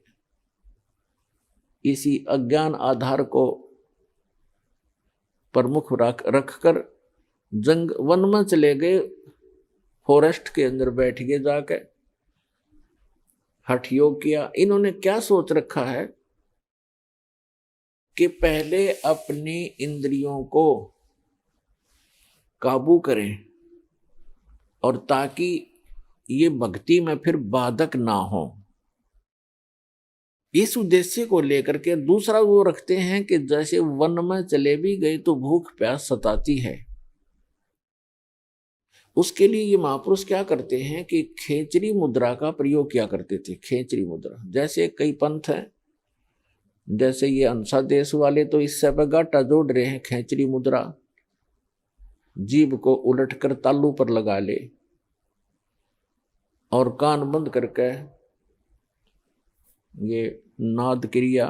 इसी अज्ञान आधार को प्रमुख रखकर जंग वन में चले गए, फॉरेस्ट के अंदर बैठ गए, जाकर हठ योग किया। इन्होंने क्या सोच रखा है कि पहले अपनी इंद्रियों को काबू करें, और ताकि ये भक्ति में फिर बाधक ना हो। इस उद्देश्य को लेकर के दूसरा वो रखते हैं कि जैसे वन में चले भी गए तो भूख प्यास सताती है। उसके लिए ये महापुरुष क्या करते हैं कि खेचरी मुद्रा का प्रयोग किया करते थे। खेचरी मुद्रा, जैसे कई पंथ हैं, जैसे ये अंसा देश वाले तो इससे पे गाटा जोड़ रहे हैं। खेचरी मुद्रा, जीभ को उलटकर तालू पर लगा ले और कान बंद करके ये नाद क्रिया,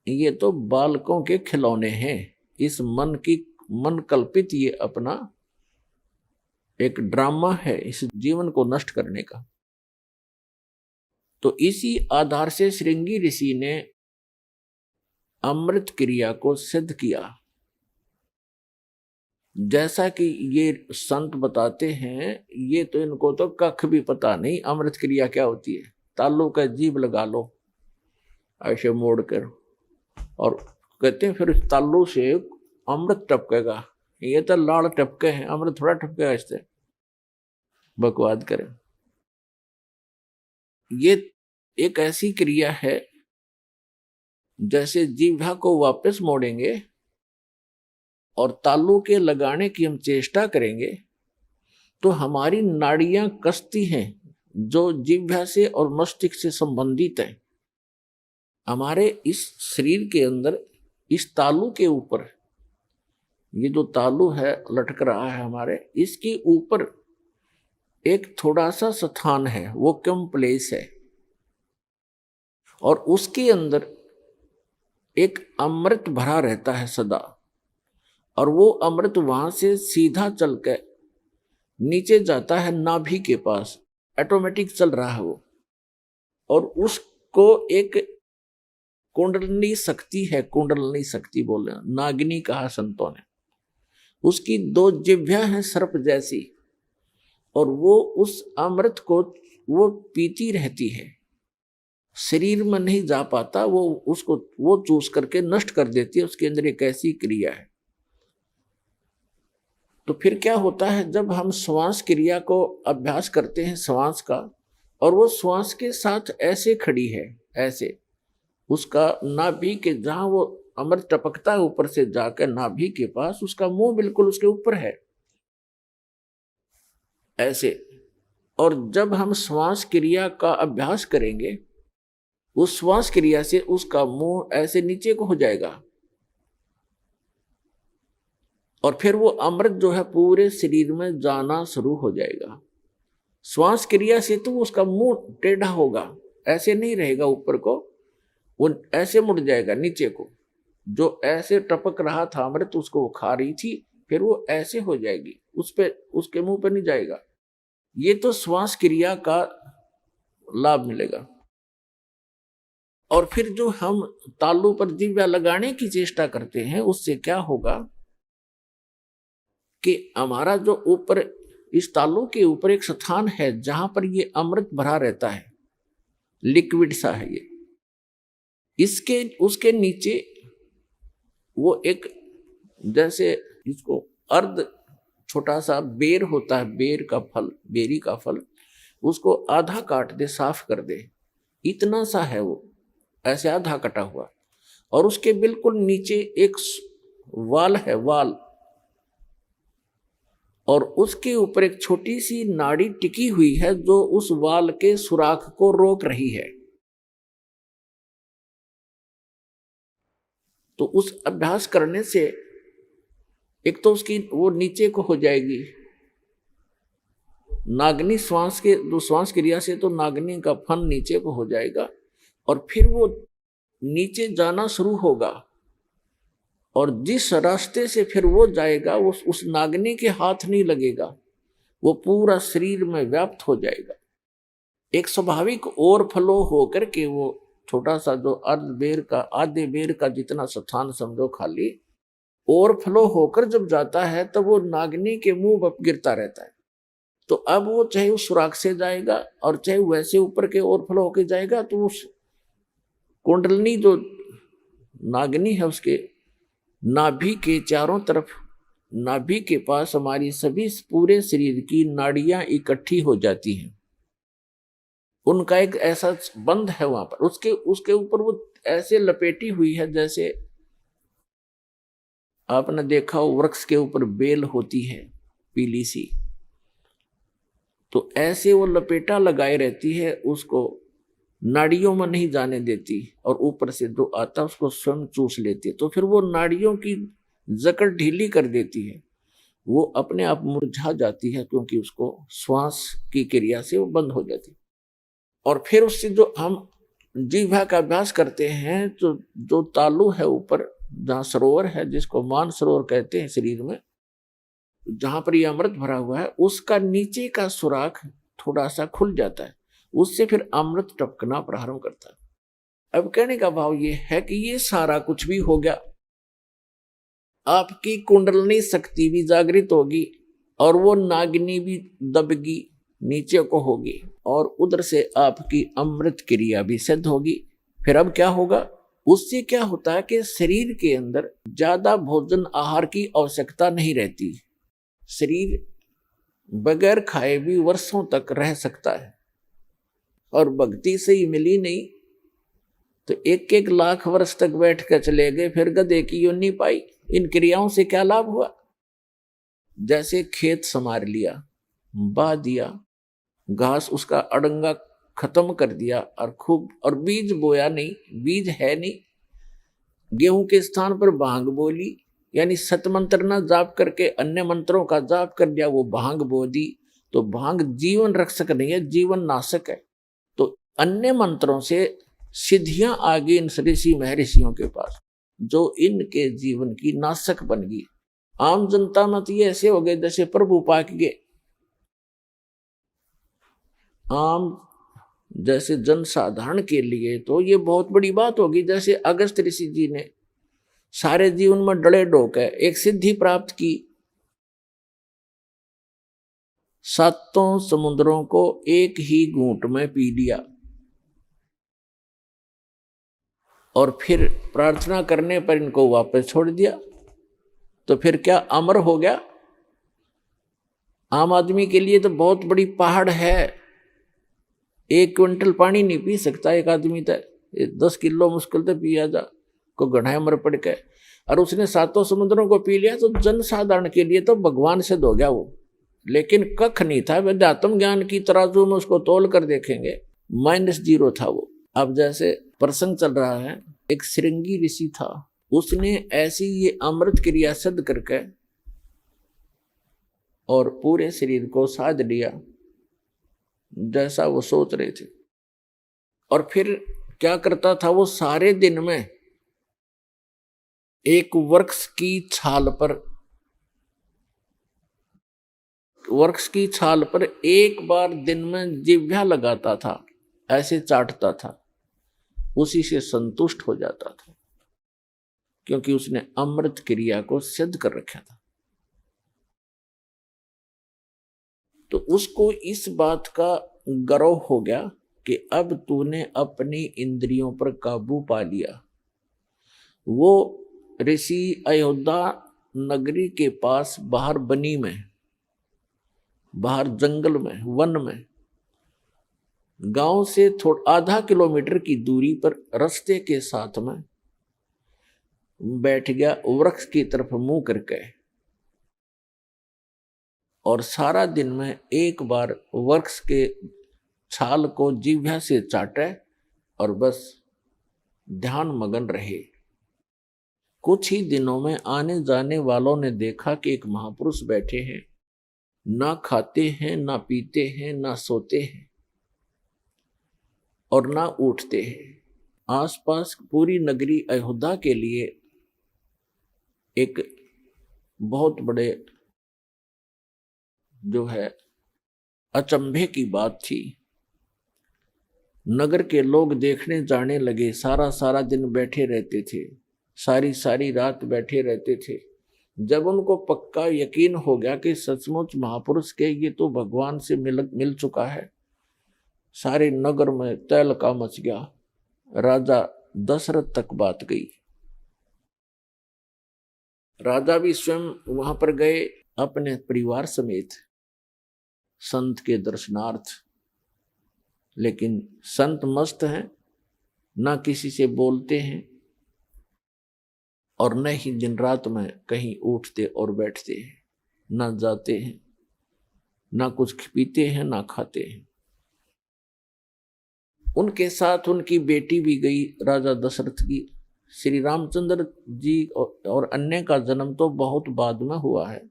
ये तो बालकों के खिलौने हैं। इस मन कल्पित ये अपना एक ड्रामा है इस जीवन को नष्ट करने का। तो इसी आधार से श्रृंगी ऋषि ने अमृत क्रिया को सिद्ध किया। जैसा कि ये संत बताते हैं, ये तो इनको तो कख भी पता नहीं अमृत क्रिया क्या होती है। तालू का जीभ लगा लो ऐसे मोड़ कर, और कहते हैं फिर तालू से अमृत टपकेगा। ये तो लाड़ टपके हैं, अमृत थोड़ा टपकेगा इससे। बकवाद करें। ये एक ऐसी क्रिया है जैसे जीभा को वापस मोड़ेंगे और तालू के लगाने की हम चेष्टा करेंगे तो हमारी नाड़ियां कसती हैं जो जिह्वा से और मस्तिष्क से संबंधित है। हमारे इस शरीर के अंदर इस तालू के ऊपर, ये जो तालू है लटक रहा है हमारे, इसके ऊपर एक थोड़ा सा स्थान है, वो कम प्लेस है, और उसके अंदर एक अमृत भरा रहता है सदा। और वो अमृत वहां से सीधा चलकर नीचे जाता है नाभि के पास, ऑटोमेटिक चल रहा है वो। और उसको एक कुंडलनी शक्ति है, कुंडलनी शक्ति बोले, नागिनी कहा संतों ने। उसकी दो जिह्वा हैं सर्प जैसी, और वो उस अमृत को वो पीती रहती है, शरीर में नहीं जा पाता, वो उसको वो चूस करके नष्ट कर देती है। उसके अंदर एक ऐसी क्रिया है। तो फिर क्या होता है, जब हम श्वास क्रिया को अभ्यास करते हैं श्वास का, और वो श्वास के साथ ऐसे खड़ी है, ऐसे उसका नाभि के जहां वो अमृत टपकता है ऊपर से जाकर नाभि के पास, उसका मुंह बिल्कुल उसके ऊपर है ऐसे, और जब हम श्वास क्रिया का अभ्यास करेंगे, उस श्वास क्रिया से उसका मुंह ऐसे नीचे को हो जाएगा और फिर वो अमृत जो है पूरे शरीर में जाना शुरू हो जाएगा। श्वास क्रिया से तो उसका मुंह टेढ़ा होगा, ऐसे नहीं रहेगा ऊपर को, वो ऐसे मुड़ जाएगा नीचे को। जो ऐसे टपक रहा था अमृत, उसको वो खा रही थी, फिर वो ऐसे हो जाएगी, उस पे उसके मुंह पे नहीं जाएगा। ये तो श्वास क्रिया का लाभ मिलेगा। और फिर जो हम तालू पर जिह्वा लगाने की चेष्टा करते हैं, उससे क्या होगा कि हमारा जो ऊपर इस तालू के ऊपर एक स्थान है जहां पर ये अमृत भरा रहता है, लिक्विड सा है ये, इसके उसके नीचे वो एक जैसे इसको अर्ध छोटा सा बेर होता है, बेर का फल, बेरी का फल, उसको आधा काट दे, साफ कर दे, इतना सा है वो, ऐसे आधा कटा हुआ। और उसके बिल्कुल नीचे एक वाल है, वाल, और उसके ऊपर एक छोटी सी नाड़ी टिकी हुई है जो उस वाल के सुराख को रोक रही है। तो उस अभ्यास करने से एक तो उसकी वो नीचे को हो जाएगी, नागनी श्वास के जो श्वास क्रिया से तो नागनी का फन नीचे को हो जाएगा और फिर वो नीचे जाना शुरू होगा। और जिस रास्ते से फिर वो जाएगा वो उस नागनी के हाथ नहीं लगेगा, वो पूरा शरीर में व्याप्त हो जाएगा। एक स्वाभाविक ओवरफ्लो होकर के वो छोटा सा जो अर्ध बेर का, आधे बेर का जितना स्थान समझो खाली, ओवरफ्लो होकर जब जाता है तब वो नागनी के मुंह पर गिरता रहता है। तो अब वो चाहे उस सुराख से जाएगा और चाहे वैसे ऊपर के ओवरफ्लो होकर जाएगा, तो उस कुंडलनी जो नागनी है उसके नाभि के चारों तरफ, नाभि के पास हमारी सभी पूरे शरीर की नाड़ियां इकट्ठी हो जाती हैं। उनका एक ऐसा बंध है वहां पर, उसके ऊपर वो ऐसे लपेटी हुई है जैसे आपने देखा हो वृक्ष के ऊपर बेल होती है पीली सी, तो ऐसे वो लपेटा लगाए रहती है, उसको नाड़ियों में नहीं जाने देती और ऊपर से जो आता उसको स्वयं चूस लेती है। तो फिर वो नाड़ियों की जकड़ ढीली कर देती है, वो अपने आप मुरझा जाती है क्योंकि उसको श्वास की क्रिया से वो बंद हो जाती है। और फिर उससे जो हम जिह्वा का अभ्यास करते हैं, तो जो तालु है ऊपर जहाँ सरोवर है, जिसको मान सरोवर कहते हैं शरीर में, जहां पर ये अमृत भरा हुआ है, उसका नीचे का सुराख थोड़ा सा खुल जाता है, उससे फिर अमृत टपकना प्रारंभ करता है। अब कहने का भाव ये है कि ये सारा कुछ भी हो गया, आपकी कुंडलनी शक्ति भी जागृत होगी और वो नागिनी भी दबगी, नीचे को होगी, और उधर से आपकी अमृत क्रिया भी सिद्ध होगी। फिर अब क्या होगा, उससे क्या होता है कि शरीर के अंदर ज्यादा भोजन आहार की आवश्यकता नहीं रहती, शरीर बगैर खाए भी वर्षों तक रह सकता है। और भक्ति से ही मिली नहीं तो 1-1 लाख वर्ष तक बैठ कर चले गए, फिर गधे की योनि पाई। इन क्रियाओं से क्या लाभ हुआ, जैसे खेत संवार लिया, बा दिया, घास उसका अड़ंगा खत्म कर दिया और खूब, और बीज बोया नहीं, बीज है नहीं, गेहूं के स्थान पर भांग बोली, यानी सतमंत्र न जाप करके अन्य मंत्रों का जाप कर दिया, वो भांग बो दी। तो भांग जीवन रक्षक नहीं है, जीवन नाशक है। तो अन्य मंत्रों से सिद्धियां आ गई इन ऋषि महर्षियों के पास, जो इनके जीवन की नाशक बन गई। आम जनता में तो ये ऐसे हो गए जैसे प्रभु पाक गए, आम जैसे जनसाधारण के लिए तो ये बहुत बड़ी बात होगी। जैसे अगस्त ऋषि जी ने सारे जीवन में डले डोके एक सिद्धि प्राप्त की, 7 समुद्रों को एक ही घूंट में पी लिया, और फिर प्रार्थना करने पर इनको वापस छोड़ दिया। तो फिर क्या अमर हो गया। आम आदमी के लिए तो बहुत बड़ी पहाड़ है, 1 क्विंटल पानी नहीं पी सकता एक आदमी, तक 10 किलो मुश्किल से पिया जा को गढ़ाए मर पड़ के, और उसने 7 समुद्रों को पी लिया। तो जनसाधारण के लिए तो भगवान सिद्ध हो गया वो, लेकिन कख नहीं था। अध्यात्म ज्ञान की तराजू में उसको तोल कर देखेंगे -0 था वो। अब जैसे प्रसंग चल रहा है, एक श्रृंगी ऋषि था, उसने ऐसी ये अमृत क्रिया सिद्ध करके और पूरे शरीर को साध लिया जैसा वो सोच रहे थे। और फिर क्या करता था वो, सारे दिन में एक वृक्ष की छाल पर एक बार दिन में जिह्वा लगाता था, ऐसे चाटता था, उसी से संतुष्ट हो जाता था, क्योंकि उसने अमृत क्रिया को सिद्ध कर रखा था। तो उसको इस बात का गर्व हो गया कि अब तूने अपनी इंद्रियों पर काबू पा लिया। वो ऋषि अयोध्या नगरी के पास बाहर बनी में, बाहर जंगल में, वन में, गांव से आधा किलोमीटर की दूरी पर रास्ते के साथ में बैठ गया, वृक्ष की तरफ मुंह करके, और सारा दिन में एक बार वृक्ष के छाल को जिह्वा से चाटे और बस ध्यान मगन रहे। कुछ ही दिनों में आने जाने वालों ने देखा कि एक महापुरुष बैठे हैं, ना खाते हैं, ना पीते हैं, ना सोते हैं और ना उठते हैं। आसपास पूरी नगरी अयोध्या के लिए एक बहुत बड़े जो है अचंभे की बात थी। नगर के लोग देखने जाने लगे, सारा दिन बैठे रहते थे, सारी रात बैठे रहते थे। जब उनको पक्का यकीन हो गया कि सचमुच महापुरुष के ये तो भगवान से मिल चुका है, सारे नगर में तहलका मच गया। राजा दशरथ तक बात गई। राजा भी स्वयं वहां पर गए अपने परिवार समेत संत के दर्शनार्थ, लेकिन संत मस्त हैं, ना किसी से बोलते हैं और न ही दिन रात में कहीं उठते और बैठते हैं, ना जाते हैं, ना कुछ पीते हैं, ना खाते हैं। उनके साथ उनकी बेटी भी गई राजा दशरथ की। श्री रामचंद्र जी और अन्य का जन्म तो बहुत बाद में हुआ है।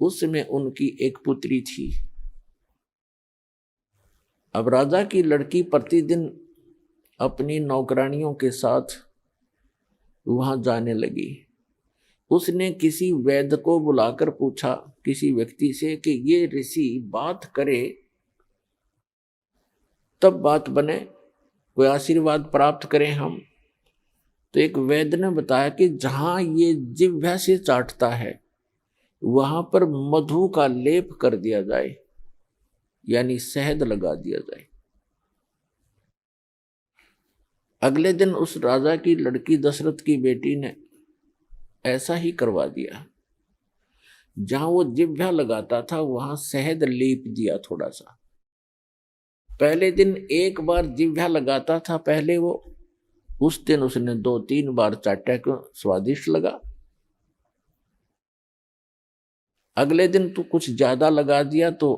उस समय उनकी एक पुत्री थी। अब राजा की लड़की प्रतिदिन अपनी नौकरानियों के साथ वहां जाने लगी। उसने किसी वैद्य को बुलाकर पूछा किसी व्यक्ति से कि ये ऋषि बात करे तब बात बने, कोई आशीर्वाद प्राप्त करें हम। तो एक वैद्य ने बताया कि जहां ये जिह्वा से चाटता है वहां पर मधु का लेप कर दिया जाए, यानी शहद लगा दिया जाए। अगले दिन उस राजा की लड़की दशरथ की बेटी ने ऐसा ही करवा दिया। जहां वो जिह्वा लगाता था वहां शहद लेप दिया थोड़ा सा। पहले दिन एक बार जिह्वा लगाता था, पहले वो उस दिन उसने 2-3 बार चाटा, क्यों स्वादिष्ट लगा। अगले दिन तो कुछ ज्यादा लगा दिया तो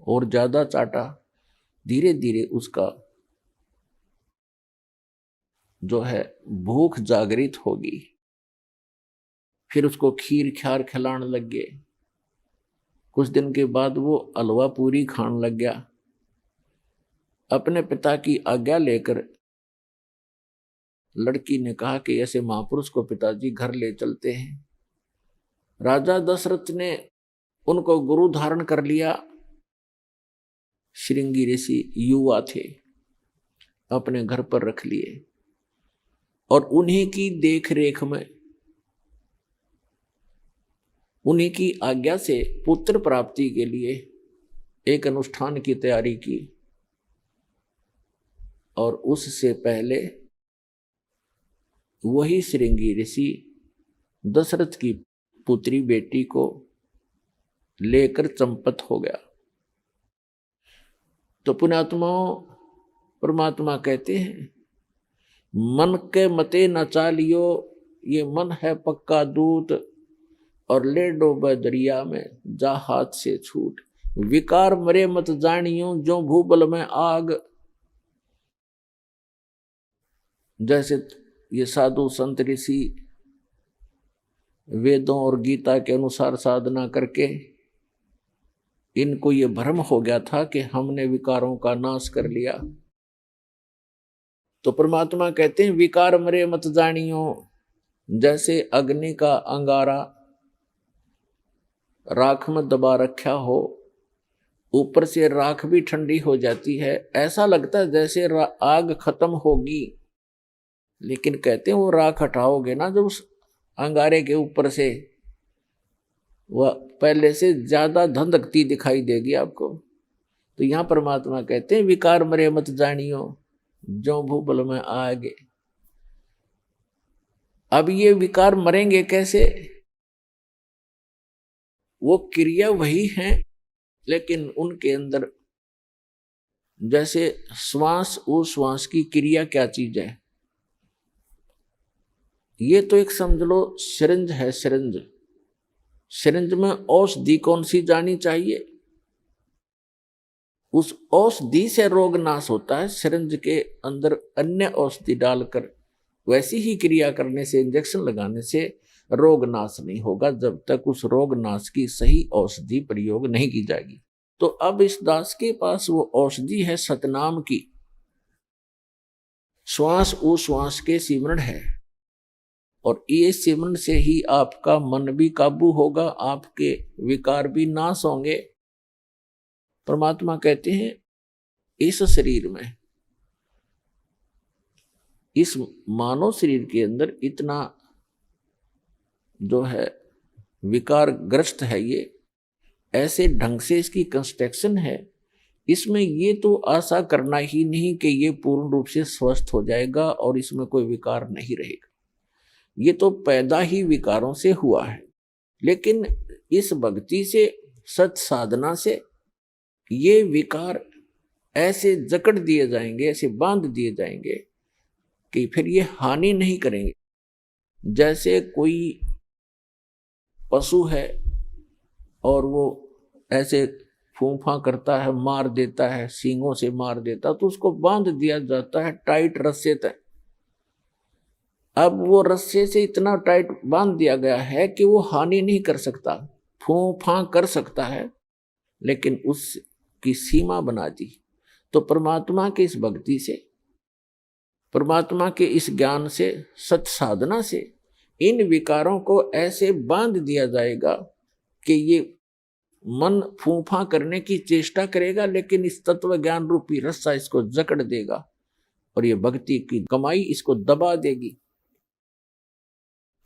और ज्यादा चाटा। धीरे धीरे उसका जो है भूख जागृत होगी। फिर उसको खीर ख्यार खिलाने लग गए। कुछ दिन के बाद वो हलवा पूरी खाने लग गया। अपने पिता की आज्ञा लेकर लड़की ने कहा कि ऐसे महापुरुष को पिताजी घर ले चलते हैं। राजा दशरथ ने उनको गुरु धारण कर लिया। श्रृंगी ऋषि युवा थे, अपने घर पर रख लिए और उन्हीं की देख रेख में, उन्हीं की आज्ञा से पुत्र प्राप्ति के लिए एक अनुष्ठान की तैयारी की। और उससे पहले वही श्रृंगी ऋषि दशरथ की पुत्री बेटी को लेकर चंपत हो गया। तो पुण्यात्माओं, परमात्मा कहते हैं मन के मते न चालियो, ये मन है पक्का दूत, और ले डोबे दरिया में जा हाथ से छूट। विकार मरे मत जानियो जो भूबल में आग। जैसे ये साधु संत ऋषि वेदों और गीता के अनुसार साधना करके इनको ये भ्रम हो गया था कि हमने विकारों का नाश कर लिया। तो परमात्मा कहते हैं विकार मरे मत जानियो, जैसे अग्नि का अंगारा राख में दबा रखा हो, ऊपर से राख भी ठंडी हो जाती है, ऐसा लगता है जैसे आग खत्म होगी, लेकिन कहते हैं वो राख हटाओगे ना जब उस अंगारे के ऊपर से, वह पहले से ज्यादा धधकती दिखाई देगी आपको। तो यहां परमात्मा कहते हैं विकार मरे मत जानियो जो भूबल में आगे। अब ये विकार मरेंगे कैसे? वो क्रिया वही है, लेकिन उनके अंदर जैसे श्वास उश्वास की क्रिया क्या चीज है, ये तो एक समझ लो सिरिंज है। सिरिंज में औषधि कौन सी जानी चाहिए, उस औषधि से रोग नाश होता है। सिरिंज के अंदर अन्य औषधि डालकर वैसी ही क्रिया करने से, इंजेक्शन लगाने से रोग नाश नहीं होगा जब तक उस रोग नाश की सही औषधि प्रयोग नहीं की जाएगी। तो अब इस दास के पास वो औषधि है सतनाम की, श्वास उश्वास के सिमरण है, और ये सिमरण से ही आपका मन भी काबू होगा, आपके विकार भी नाश होंगे। परमात्मा कहते हैं इस शरीर में, इस मानव शरीर के अंदर इतना जो है विकार ग्रस्त है, ये ऐसे ढंग से इसकी कंस्ट्रक्शन है, इसमें ये तो आशा करना ही नहीं कि ये पूर्ण रूप से स्वस्थ हो जाएगा और इसमें कोई विकार नहीं रहेगा। ये तो पैदा ही विकारों से हुआ है, लेकिन इस भक्ति से, सत साधना से ये विकार ऐसे जकड़ दिए जाएंगे, ऐसे बांध दिए जाएंगे कि फिर ये हानि नहीं करेंगे। जैसे कोई पशु है और वो ऐसे फूंफा करता है, मार देता है, सींगों से मार देता, तो उसको बांध दिया जाता है टाइट रस्से तक। अब वो रस्से से इतना टाइट बांध दिया गया है कि वो हानि नहीं कर सकता, फूंफा कर सकता है, लेकिन उसकी सीमा बना दी। तो परमात्मा के इस भक्ति से, परमात्मा के इस ज्ञान से, सत साधना से इन विकारों को ऐसे बांध दिया जाएगा कि ये मन फूंफा करने की चेष्टा करेगा, लेकिन इस तत्व ज्ञान रूपी रस्सा इसको जकड़ देगा और ये भक्ति की कमाई इसको दबा देगी।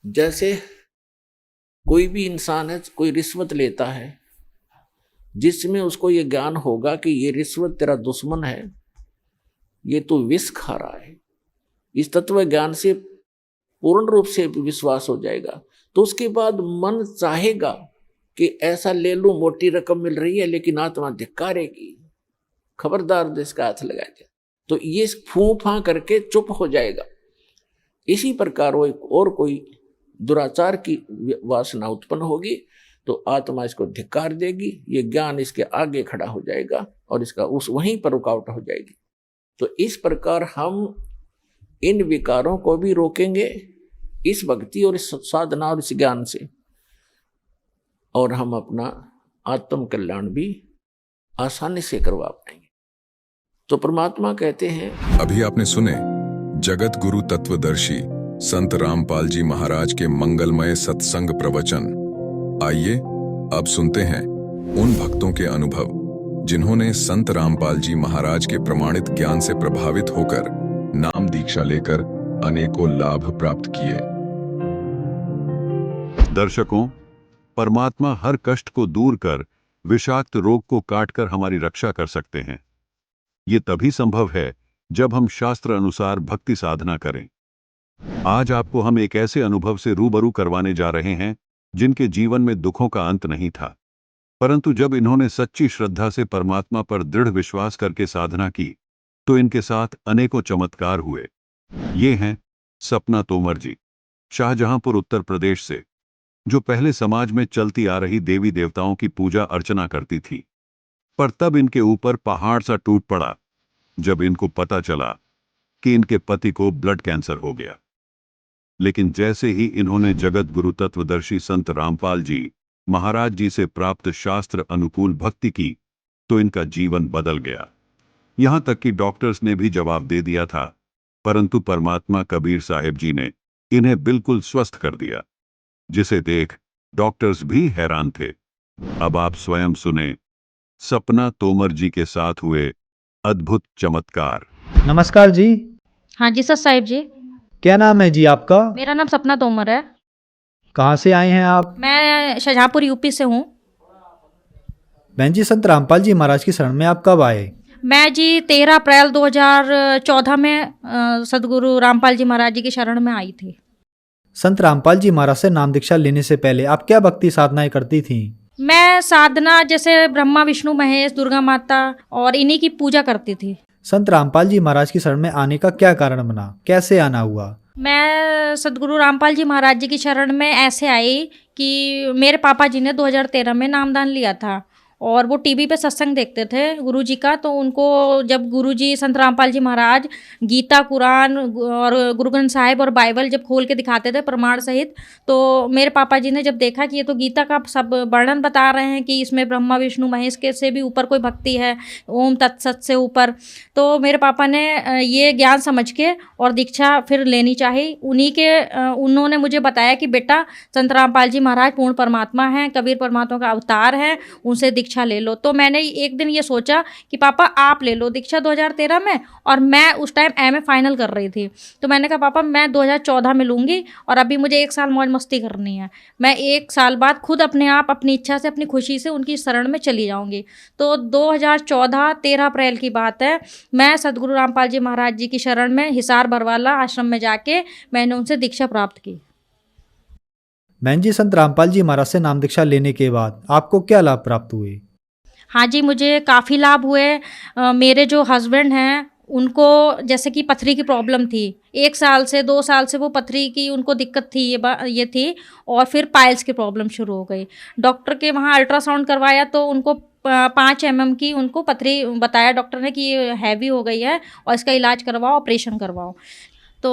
जैसे कोई भी इंसान है, कोई रिश्वत लेता है, जिसमें उसको ये ज्ञान होगा कि ये रिश्वत तेरा दुश्मन है, ये तो विष खा रहा है, इस तत्व ज्ञान से पूर्ण रूप से विश्वास हो जाएगा, तो उसके बाद मन चाहेगा कि ऐसा ले लूं, मोटी रकम मिल रही है, लेकिन आत्मा धिक्कारेगी, खबरदार इसका हाथ लगा दिया, तो ये फूंफा करके चुप हो जाएगा। इसी प्रकार वो और कोई दुराचार की वासना उत्पन्न होगी तो आत्मा इसको धिक्कार देगी, ये ज्ञान इसके आगे खड़ा हो जाएगा और इसका उस वहीं पर रुकावट हो जाएगी। तो इस प्रकार हम इन विकारों को भी रोकेंगे इस भक्ति और इस साधना और इस ज्ञान से, और हम अपना आत्म कल्याण भी आसानी से करवा पाएंगे। तो परमात्मा कहते हैं, अभी आपने सुने जगत गुरु तत्वदर्शी संत रामपाल जी महाराज के मंगलमय सत्संग प्रवचन। आइए अब सुनते हैं उन भक्तों के अनुभव जिन्होंने संत रामपाल जी महाराज के प्रमाणित ज्ञान से प्रभावित होकर नाम दीक्षा लेकर अनेकों लाभ प्राप्त किए। दर्शकों, परमात्मा हर कष्ट को दूर कर विषाक्त रोग को काटकर हमारी रक्षा कर सकते हैं। ये तभी संभव है जब हम शास्त्र अनुसार भक्ति साधना करें। आज आपको हम एक ऐसे अनुभव से रूबरू करवाने जा रहे हैं जिनके जीवन में दुखों का अंत नहीं था, परंतु जब इन्होंने सच्ची श्रद्धा से परमात्मा पर दृढ़ विश्वास करके साधना की तो इनके साथ अनेकों चमत्कार हुए। ये हैं सपना तोमर जी, शाहजहांपुर उत्तर प्रदेश से। जो पहले समाज में चलती आ रही देवी देवताओं की पूजा अर्चना करती थी। पर तब इनके ऊपर पहाड़ सा टूट पड़ा जब इनको पता चला कि इनके पति को ब्लड कैंसर हो गया। लेकिन जैसे ही इन्होंने जगत गुरु तत्वदर्शी संत रामपाल जी महाराज जी से प्राप्त शास्त्र अनुकूल भक्ति की तो इनका जीवन बदल गया। यहां तक कि डॉक्टर्स ने भी जवाब दे दिया था, परंतु परमात्मा कबीर साहिब जी ने इन्हें बिल्कुल स्वस्थ कर दिया, जिसे देख डॉक्टर्स भी हैरान थे। अब आप स्वयं सुने सपना तोमर जी के साथ हुए अद्भुत चमत्कार। नमस्कार जी। हाँ जी सर साहिब जी। क्या नाम है जी आपका? मेरा नाम सपना तोमर है। कहाँ से आए हैं आप? मैं शाहजहाँपुर यूपी से हूँ। बहन जी, संत रामपाल जी महाराज की शरण में आप कब आए? मैं जी 13 अप्रैल 2014 में सदगुरु रामपाल जी महाराज जी की शरण में आई थी। संत रामपाल जी महाराज से नाम दीक्षा लेने से पहले आप क्या भक्ति साधनाएं करती थीं? मैं साधना जैसे ब्रह्मा विष्णु महेश दुर्गा माता और इन्हीं की पूजा करती थी। संत रामपाल जी महाराज की शरण में आने का क्या कारण बना? कैसे आना हुआ? मैं सदगुरु रामपाल जी महाराज जी की शरण में ऐसे आई कि मेरे पापा जी ने 2013 में नामदान लिया था और वो टीवी पे सत्संग देखते थे गुरु जी का। तो उनको जब गुरु जी संत रामपाल जी महाराज गीता कुरान और गुरु ग्रंथ साहिब और बाइबल जब खोल के दिखाते थे प्रमाण सहित, तो मेरे पापा जी ने जब देखा कि ये तो गीता का सब वर्णन बता रहे हैं कि इसमें ब्रह्मा विष्णु महेश के से भी ऊपर कोई भक्ति है, ओम तत्सत से ऊपर, तो मेरे पापा ने ये ज्ञान समझ के और दीक्षा फिर लेनी चाहिए। उन्होंने मुझे बताया कि बेटा संत रामपाल जी महाराज पूर्ण परमात्मा हैं, कबीर परमात्मा का अवतार है, उनसे दीक्षा ले लो। तो मैंने एक दिन ये सोचा कि पापा आप ले लो दीक्षा 2013 में, और मैं उस टाइम एमए फाइनल कर रही थी। तो मैंने कहा पापा मैं 2014 में लूँगी और अभी मुझे 1 साल मौज मस्ती करनी है, मैं 1 साल बाद खुद अपने आप अपनी इच्छा से अपनी खुशी से उनकी शरण में चली जाऊँगी। तो 2014 13 अप्रैल की बात है, मैं सदगुरु रामपाल जी महाराज जी की शरण में हिसार बरवाला आश्रम में जाके मैंने उनसे दीक्षा प्राप्त की। बहन जी, संत रामपाल जी महाराज से नाम दीक्षा लेने के बाद आपको क्या लाभ प्राप्त हुए? हाँ जी, मुझे काफ़ी लाभ हुए। मेरे जो हस्बैंड हैं उनको जैसे कि पथरी की प्रॉब्लम थी, 1 साल से 2 साल से वो पथरी की उनको दिक्कत थी, ये थी, और फिर पाइल्स की प्रॉब्लम शुरू हो गई। डॉक्टर के वहाँ अल्ट्रासाउंड करवाया तो उनको 5 mm की उनको पथरी बताया डॉक्टर ने कि ये हैवी हो गई है और इसका इलाज करवाओ, ऑपरेशन करवाओ। तो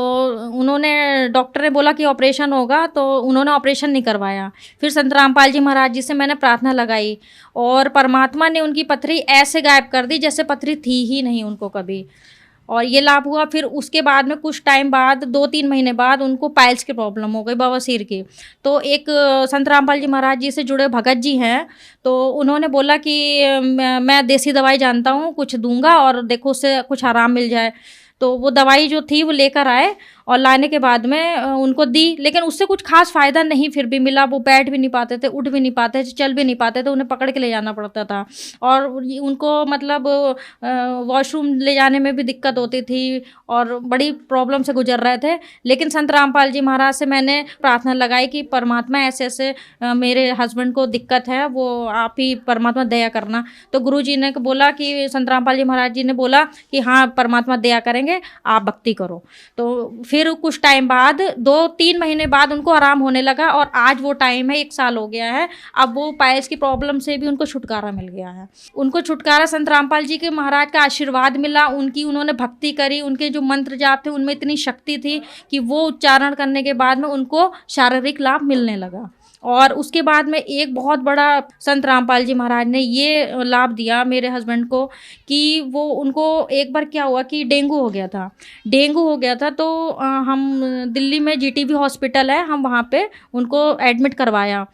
डॉक्टर ने बोला कि ऑपरेशन होगा, तो उन्होंने ऑपरेशन नहीं करवाया। फिर संत रामपाल जी महाराज जी से मैंने प्रार्थना लगाई और परमात्मा ने उनकी पथरी ऐसे गायब कर दी जैसे पथरी थी ही नहीं उनको कभी, और ये लाभ हुआ। फिर उसके बाद में कुछ टाइम बाद 2-3 महीने बाद उनको पाइल्स की प्रॉब्लम हो गई, बवासीर की। तो एक संत रामपाल जी महाराज जी से जुड़े भगत जी हैं, तो उन्होंने बोला कि मैं देसी दवाई जानता हूँ, कुछ दूंगा और देखो उससे कुछ आराम मिल जाए। तो वो दवाई जो थी वो लेकर आए और लाने के बाद में उनको दी, लेकिन उससे कुछ खास फ़ायदा नहीं फिर भी मिला। वो बैठ भी नहीं पाते थे, उठ भी नहीं पाते थे, चल भी नहीं पाते थे, उन्हें पकड़ के ले जाना पड़ता था और उनको मतलब वॉशरूम ले जाने में भी दिक्कत होती थी और बड़ी प्रॉब्लम से गुजर रहे थे। लेकिन संत रामपाल जी महाराज से मैंने प्रार्थना लगाई कि परमात्मा ऐसे ऐसे मेरे हस्बैंड को दिक्कत है, वो आप ही परमात्मा दया करना। तो गुरु जी ने बोला कि संत रामपाल जी महाराज जी ने बोला कि हाँ परमात्मा दया करेंगे, आप भक्ति करो। तो फिर कुछ टाइम बाद 2-3 महीने बाद उनको आराम होने लगा और आज वो टाइम है 1 साल हो गया है। अब वो पाइल्स की प्रॉब्लम से भी उनको छुटकारा मिल गया है। उनको छुटकारा संत रामपाल जी के महाराज का आशीर्वाद मिला, उन्होंने भक्ति करी, उनके जो मंत्र जाप थे उनमें इतनी शक्ति थी कि वो उच्चारण करने के बाद में उनको शारीरिक लाभ मिलने लगा। और उसके बाद में एक बहुत बड़ा संत रामपाल जी महाराज ने ये लाभ दिया मेरे हस्बैंड को कि वो उनको एक बार क्या हुआ कि डेंगू हो गया था। तो हम दिल्ली में जीटीबी हॉस्पिटल है, हम वहाँ पे उनको एडमिट करवाया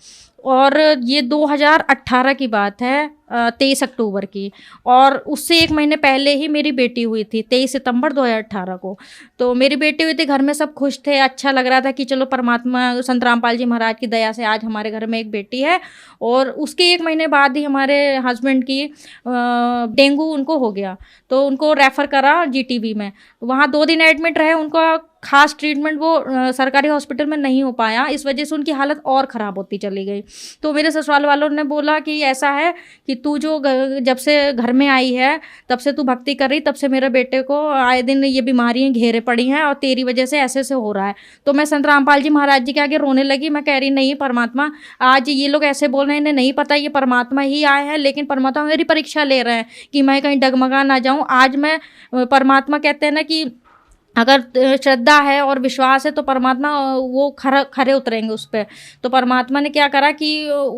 और ये 2018 की बात है, 23 अक्टूबर की। और उससे 1 महीने पहले ही मेरी बेटी हुई थी, 23 सितंबर 2018 को। तो मेरी बेटी हुई थी, घर में सब खुश थे, अच्छा लग रहा था कि चलो परमात्मा संत रामपाल जी महाराज की दया से आज हमारे घर में एक बेटी है। और उसके 1 महीने बाद ही हमारे हस्बैंड की डेंगू उनको हो गया, तो उनको रेफ़र करा जीटीबी में। वहाँ 2 दिन एडमिट रहे, उनका खास ट्रीटमेंट वो सरकारी हॉस्पिटल में नहीं हो पाया, इस वजह से उनकी हालत और ख़राब होती चली गई। तो मेरे ससुराल वालों ने बोला कि ऐसा है कि तू जो जब से घर में आई है तब से तू भक्ति कर रही, तब से मेरे बेटे को आए दिन ये बीमारियाँ घेरे पड़ी हैं और तेरी वजह से ऐसे हो रहा है। तो मैं संत रामपाल जी महाराज जी के आगे रोने लगी। मैं कह रही नहीं परमात्मा, आज ये लोग ऐसे बोल रहे हैं, इन्हें नहीं पता ये परमात्मा ही आए हैं, लेकिन परमात्मा मेरी परीक्षा ले रहे हैं कि मैं कहीं डगमगा ना जाऊं। आज मैं परमात्मा कहते हैं ना कि अगर श्रद्धा है और विश्वास है तो परमात्मा वो खरे उतरेंगे उस पर। तो परमात्मा ने क्या करा कि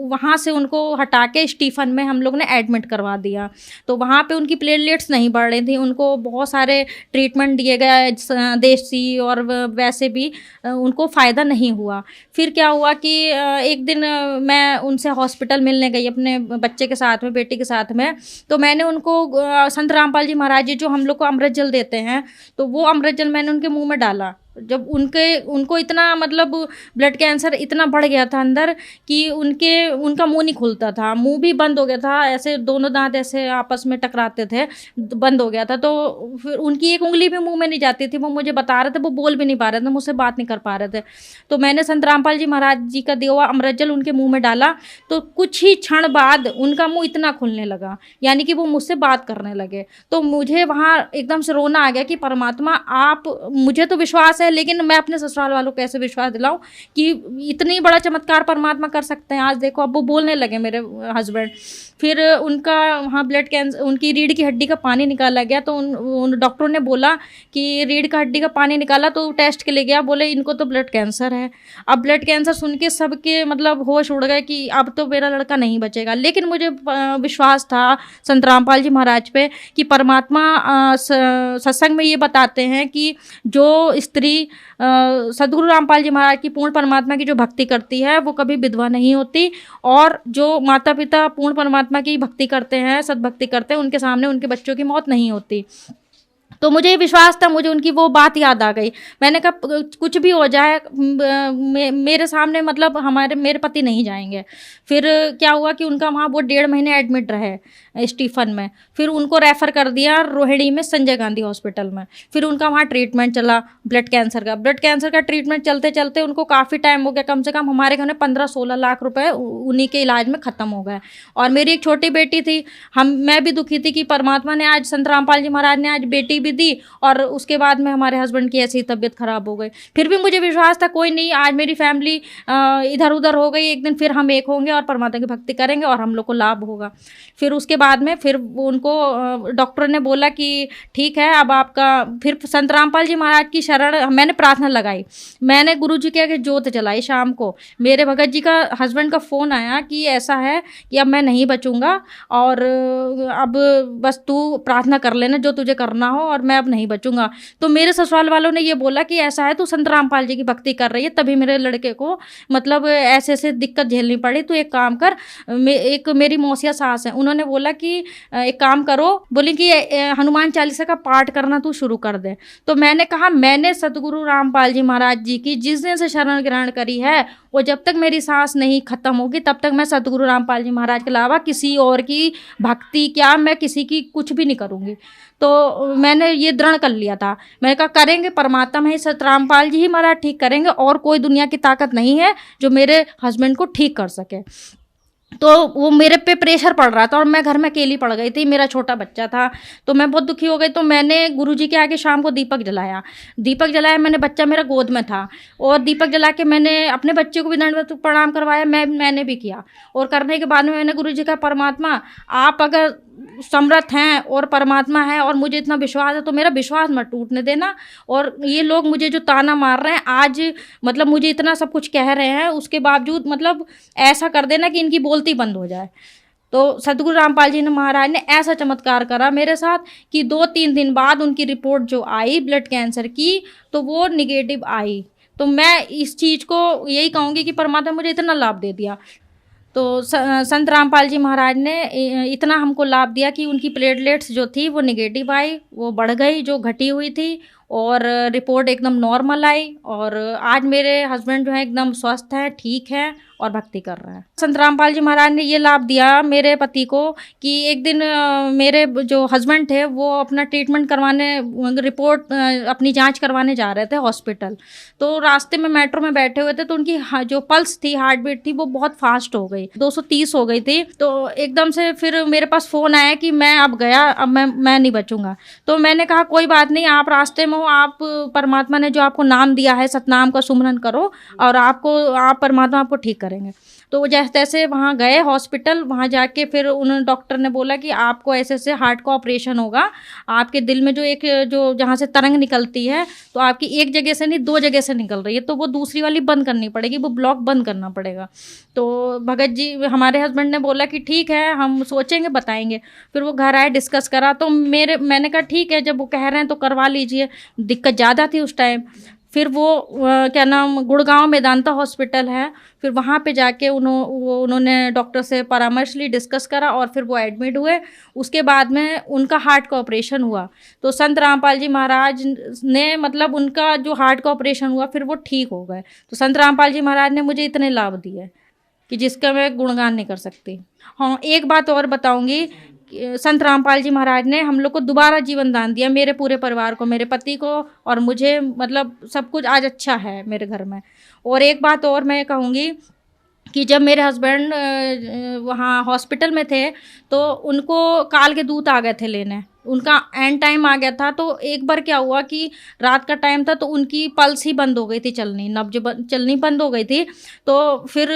वहाँ से उनको हटा के स्टीफन में हम लोग ने एडमिट करवा दिया। तो वहाँ पे उनकी प्लेटलेट्स नहीं बढ़ रही थी, उनको बहुत सारे ट्रीटमेंट दिए गए देसी और वैसे भी उनको फ़ायदा नहीं हुआ। फिर क्या हुआ कि एक दिन मैं उनसे हॉस्पिटल मिलने गई अपने बच्चे के साथ में, बेटी के साथ में। तो मैंने उनको संत रामपाल जी महाराज जी जो हम लोग को अमृत जल देते हैं, तो वो अमृत जल मैंने उनके मुंह में डाला। जब उनको इतना मतलब ब्लड कैंसर इतना बढ़ गया था अंदर कि उनका मुंह नहीं खुलता था, मुंह भी बंद हो गया था, ऐसे दोनों दांत ऐसे आपस में टकराते थे, बंद हो गया था। तो फिर उनकी एक उंगली भी मुंह में नहीं जाती थी, वो मुझे बता रहे थे, वो बोल भी नहीं पा रहे थे, मुझसे बात नहीं कर पा रहे थे। तो मैंने संत रामपाल जी महाराज जी का दिया हुआ अमृत जल उनके मुँह में डाला, तो कुछ ही क्षण बाद उनका मुँह इतना खुलने लगा, यानी कि वो मुझसे बात करने लगे। तो मुझे वहाँ एकदम से रोना आ गया कि परमात्मा आप, मुझे तो विश्वास है लेकिन मैं अपने ससुराल वालों को कैसे विश्वास दिलाऊं कि इतनी बड़ा चमत्कार परमात्मा कर सकते हैं। आज देखो अब वो बोलने लगे मेरे हस्बैंड। फिर उनका वहाँ ब्लड कैंसर, उनकी रीढ़ की हड्डी का पानी निकाला गया। तो उन डॉक्टरों ने बोला कि रीढ़ का हड्डी का पानी निकाला तो टेस्ट के लिए गया, बोले इनको तो ब्लड कैंसर है। अब ब्लड कैंसर सुन के सबके मतलब होश उड़ गए कि अब तो मेरा लड़का नहीं बचेगा। लेकिन मुझे विश्वास था संत रामपाल जी महाराज पे कि परमात्मा सत्संग में ये बताते हैं कि जो स्त्री सद्गुरु रामपाल जी महाराज की पूर्ण परमात्मा की जो भक्ति करती है वो कभी विधवा नहीं होती, और जो माता पिता पूर्ण परमात्मा की भक्ति करते हैं, सद्भक्ति करते हैं, उनके सामने उनके बच्चों की मौत नहीं होती। तो मुझे विश्वास था, मुझे उनकी वो बात याद आ गई। मैंने कहा कुछ भी हो जाए मेरे सामने मतलब मेरे पति नहीं जाएंगे। फिर क्या हुआ कि उनका वहाँ वो 1.5 महीने एडमिट रहे स्टीफन में। फिर उनको रेफ़र कर दिया रोहिणी में संजय गांधी हॉस्पिटल में। फिर उनका वहाँ ट्रीटमेंट चला ब्लड कैंसर का ट्रीटमेंट चलते चलते उनको काफ़ी टाइम हो गया, कम से कम हमारे घर में 15-16 लाख रुपए उन्हीं के इलाज में ख़त्म हो गए। और मेरी एक छोटी बेटी थी, मैं भी दुखी थी कि परमात्मा ने आज संत रामपाल जी महाराज ने आज बेटी भी दी, और उसके बाद में हमारे हस्बैंड की ऐसी तबीयत खराब हो गई। फिर भी मुझे विश्वास था कोई नहीं, आज मेरी फैमिली इधर उधर हो गई, एक दिन फिर हम एक होंगे और परमात्मा की भक्ति करेंगे और हम लोग को लाभ होगा। फिर उसके बाद में फिर उनको डॉक्टर ने बोला कि ठीक है अब आपका, फिर संत रामपाल जी महाराज की शरण मैंने प्रार्थना लगाई, मैंने गुरु जी के आगे जोत जलाई। शाम को मेरे भगत जी का हस्बैंड का फ़ोन आया कि ऐसा है कि अब मैं नहीं बचूंगा और अब बस तू प्रार्थना कर लेना जो तुझे करना हो, और मैं अब नहीं बचूंगा। तो मेरे ससुराल वालों ने ये बोला कि ऐसा है तू संत रामपाल जी की भक्ति कर रही है, तभी मेरे लड़के को मतलब ऐसे ऐसे दिक्कत झेलनी पड़ी, तो एक काम कर, एक मेरी मौसिया सास है, उन्होंने बोला कि एक काम करो, बोली कि हनुमान चालीसा का पाठ करना तू शुरू कर दे। तो मैंने कहा मैंने सतगुरु रामपाल जी महाराज जी की जिस दिन से शरण ग्रहण करी है, वो जब तक मेरी सांस नहीं खत्म होगी तब तक मैं सतगुरु रामपाल जी महाराज के अलावा किसी और की भक्ति क्या, मैं किसी की कुछ भी नहीं करूँगी। तो मैंने ये दृढ़ कर लिया था, मैंने कहा करेंगे परमात्मा ही, सत रामपाल जी ही महाराज ठीक करेंगे, और कोई दुनिया की ताकत नहीं है जो मेरे हस्बैंड को ठीक कर सके। तो वो मेरे पे प्रेशर पड़ रहा था और मैं घर में अकेली पड़ गई थी, मेरा छोटा बच्चा था, तो मैं बहुत दुखी हो गई। तो मैंने गुरुजी के आगे शाम को दीपक जलाया, मैंने, बच्चा मेरा गोद में था, और दीपक जला के मैंने अपने बच्चे को भी दंडवत प्रणाम करवाया, मैंने भी किया। और करने के बाद में मैंने गुरुजी का, परमात्मा आप अगर समर्थ हैं और परमात्मा है और मुझे इतना विश्वास है तो मेरा विश्वास मत टूटने देना, और ये लोग मुझे जो ताना मार रहे हैं आज, मतलब मुझे इतना सब कुछ कह रहे हैं, उसके बावजूद मतलब ऐसा कर देना कि इनकी बोलती बंद हो जाए। तो सतगुरु रामपाल जी ने महाराज ने ऐसा चमत्कार करा मेरे साथ कि 2-3 दिन बाद उनकी रिपोर्ट जो आई ब्लड कैंसर की, तो वो निगेटिव आई। तो मैं इस चीज़ को यही कहूँगी कि परमात्मा मुझे इतना लाभ दे दिया। तो संत रामपाल जी महाराज ने इतना हमको लाभ दिया कि उनकी प्लेटलेट्स जो थी वो निगेटिव आई, वो बढ़ गई जो घटी हुई थी, और रिपोर्ट एकदम नॉर्मल आई, और आज मेरे हस्बैंड जो है एकदम स्वस्थ हैं, ठीक है, और भक्ति कर रहे हैं। संत रामपाल जी महाराज ने ये लाभ दिया मेरे पति को कि एक दिन मेरे जो हस्बैंड थे वो अपना ट्रीटमेंट करवाने, रिपोर्ट अपनी जांच करवाने जा रहे थे हॉस्पिटल। तो रास्ते में मेट्रो में बैठे हुए थे तो उनकी जो पल्स थी, हार्ट बीट थी, वो बहुत फास्ट हो गई, 230 हो गई थी। तो एकदम से फिर मेरे पास फ़ोन आया कि मैं अब गया, अब मैं नहीं बचूंगा। तो मैंने कहा कोई बात नहीं, आप रास्ते में हो, आप परमात्मा ने जो आपको नाम दिया है सतनाम का सुमरन करो और आप परमात्मा आपको ठीक करेंगे। तो जैसे तैसे वहाँ गए हॉस्पिटल, वहाँ जाके फिर उन डॉक्टर ने बोला कि आपको ऐसे ऐसे हार्ट का ऑपरेशन होगा, आपके दिल में जो जहाँ से तरंग निकलती है तो आपकी एक जगह से नहीं 2 जगह से निकल रही है, तो वो दूसरी वाली बंद करनी पड़ेगी, वो ब्लॉक बंद करना पड़ेगा। तो भगत जी हमारे हस्बैंड ने बोला कि ठीक है, हम सोचेंगे, बताएंगे। फिर वो घर आए, डिस्कस करा, तो मैंने कहा ठीक है, जब वो कह रहे हैं तो करवा लीजिए। दिक्कत ज़्यादा थी उस टाइम। फिर वो क्या नाम, गुड़गांव मेदांता हॉस्पिटल है, फिर वहाँ पे जाके उन्होंने डॉक्टर से परामर्श ली, डिस्कस करा और फिर वो एडमिट हुए। उसके बाद में उनका हार्ट का ऑपरेशन हुआ। तो संत रामपाल जी महाराज ने मतलब उनका जो हार्ट का ऑपरेशन हुआ फिर वो ठीक हो गए। तो संत रामपाल जी महाराज ने मुझे इतने लाभ दिए कि जिसका मैं गुणगान नहीं कर सकती। हाँ, एक बात और बताऊँगी, संत रामपाल जी महाराज ने हम लोग को दोबारा जीवन दान दिया, मेरे पूरे परिवार को, मेरे पति को और मुझे, मतलब सब कुछ आज अच्छा है मेरे घर में। और एक बात और मैं कहूँगी कि जब मेरे हस्बैंड वहाँ हॉस्पिटल में थे तो उनको काल के दूत आ गए थे लेने, उनका एंड टाइम आ गया था। तो एक बार क्या हुआ कि रात का टाइम था तो उनकी पल्स ही बंद हो गई थी, चलनी, नब्ज चलनी बंद हो गई थी। तो फिर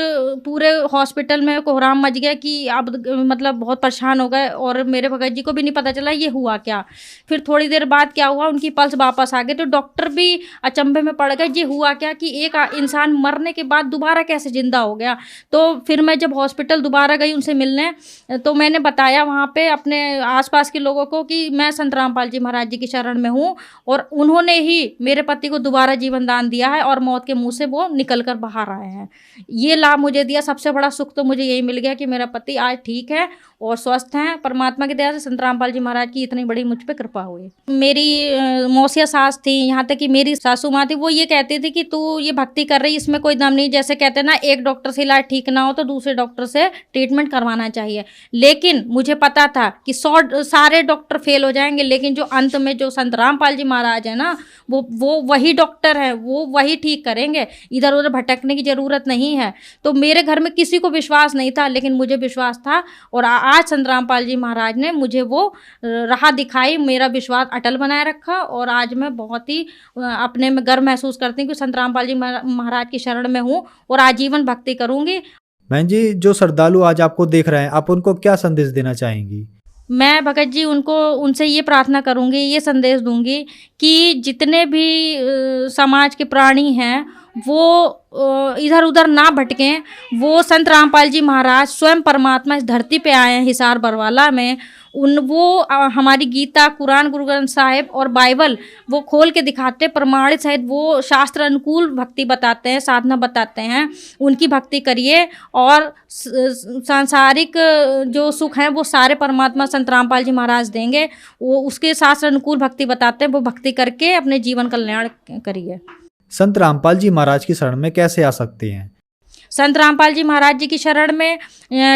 पूरे हॉस्पिटल में कोहराम मच गया कि अब मतलब बहुत परेशान हो गए और मेरे भगत जी को भी नहीं पता चला ये हुआ क्या। फिर थोड़ी देर बाद क्या हुआ, उनकी पल्स वापस आ गई। तो डॉक्टर भी अचंभे में पड़ गए, ये हुआ क्या कि एक इंसान मरने के बाद दोबारा कैसे जिंदा हो गया। तो फिर मैं जब हॉस्पिटल दोबारा गई उनसे मिलने, तो मैंने बताया वहाँ पे अपने आसपास के लोगों को कि मैं संत रामपाल जी महाराज जी की शरण में हूँ और उन्होंने ही मेरे पति को दोबारा जीवन दान दिया है और मौत के मुंह से वो निकल कर बाहर आए हैं। ये लाभ मुझे दिया। सबसे बड़ा सुख तो मुझे यही मिल गया कि मेरा पति आज ठीक है और स्वस्थ हैं। परमात्मा की दया से संत रामपाल जी महाराज की इतनी बड़ी मुझ पे कृपा हुई। मेरी मौसिया सास थी, यहाँ तक कि मेरी सासू माँ थी, वो ये कहती थी कि तू ये भक्ति कर रही, इसमें कोई दम नहीं। जैसे कहते ना, एक डॉक्टर से इलाज ठीक ना हो तो दूसरे डॉक्टर से ट्रीटमेंट करवाना चाहिए। लेकिन मुझे पता था कि सारे डॉक्टर फेल हो जाएंगे, लेकिन जो अंत में जो संत रामपाल जी महाराज है ना, वो वही डॉक्टर है, वो वही ठीक करेंगे। इधर उधर भटकने की जरूरत नहीं है। तो मेरे घर में किसी को विश्वास नहीं था, लेकिन मुझे विश्वास था और आज संत रामपाल जी महाराज ने मुझे वो राह दिखाई, मेरा विश्वास अटल बनाए रखा और आज मैं बहुत ही अपने में गर्व महसूस करती हूँ कि संत रामपाल जी महाराज की शरण में हूँ और आजीवन भक्ति करूँगी। बहन जी, जो श्रद्धालु आज आपको देख रहे हैं, आप उनको क्या संदेश देना चाहेंगी? मैं भगत जी उनसे ये प्रार्थना करूँगी, ये संदेश दूंगी कि जितने भी समाज के प्राणी हैं वो इधर उधर ना भटकें। वो संत रामपाल जी महाराज स्वयं परमात्मा इस धरती पे आए हैं हिसार बरवाला में। वो हमारी गीता, कुरान, गुरु ग्रंथ साहिब और बाइबल वो खोल के दिखाते, प्रमाणित सहित वो शास्त्र अनुकूल भक्ति बताते हैं, साधना बताते हैं। उनकी भक्ति करिए और सांसारिक जो सुख हैं वो सारे परमात्मा संत रामपाल जी महाराज देंगे। वो उसके शास्त्र अनुकूल भक्ति बताते हैं, वो भक्ति करके अपने जीवन कल्याण करिए। संत रामपाल जी महाराज की शरण में कैसे आ सकते हैं? संत रामपाल जी महाराज जी की शरण में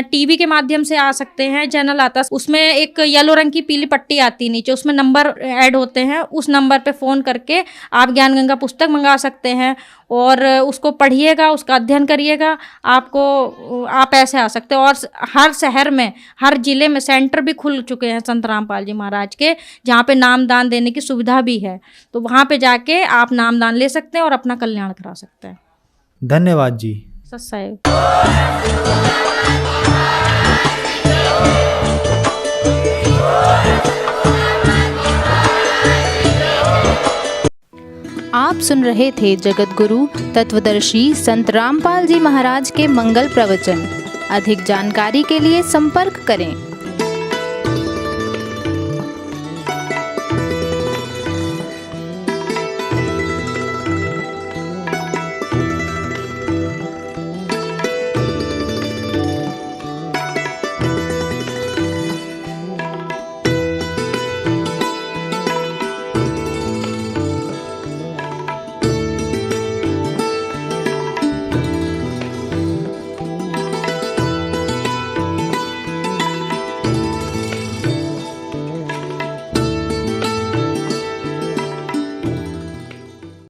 टीवी के माध्यम से आ सकते हैं। चैनल आता है, उसमें एक येलो रंग की पीली पट्टी आती है नीचे, उसमें नंबर ऐड होते हैं। उस नंबर पे फ़ोन करके आप ज्ञान गंगा पुस्तक मंगा सकते हैं और उसको पढ़िएगा, उसका अध्ययन करिएगा। आप ऐसे आ सकते हैं। और हर शहर में, हर जिले में सेंटर भी खुल चुके हैं संत रामपाल जी महाराज के, जहाँ पे नामदान देने की सुविधा भी है। तो वहाँ पे जाके आप नामदान ले सकते हैं और अपना कल्याण करा सकते हैं। धन्यवाद जी। सत्साई। आप सुन रहे थे जगत गुरु तत्वदर्शी संत रामपाल जी महाराज के मंगल प्रवचन। अधिक जानकारी के लिए संपर्क करें।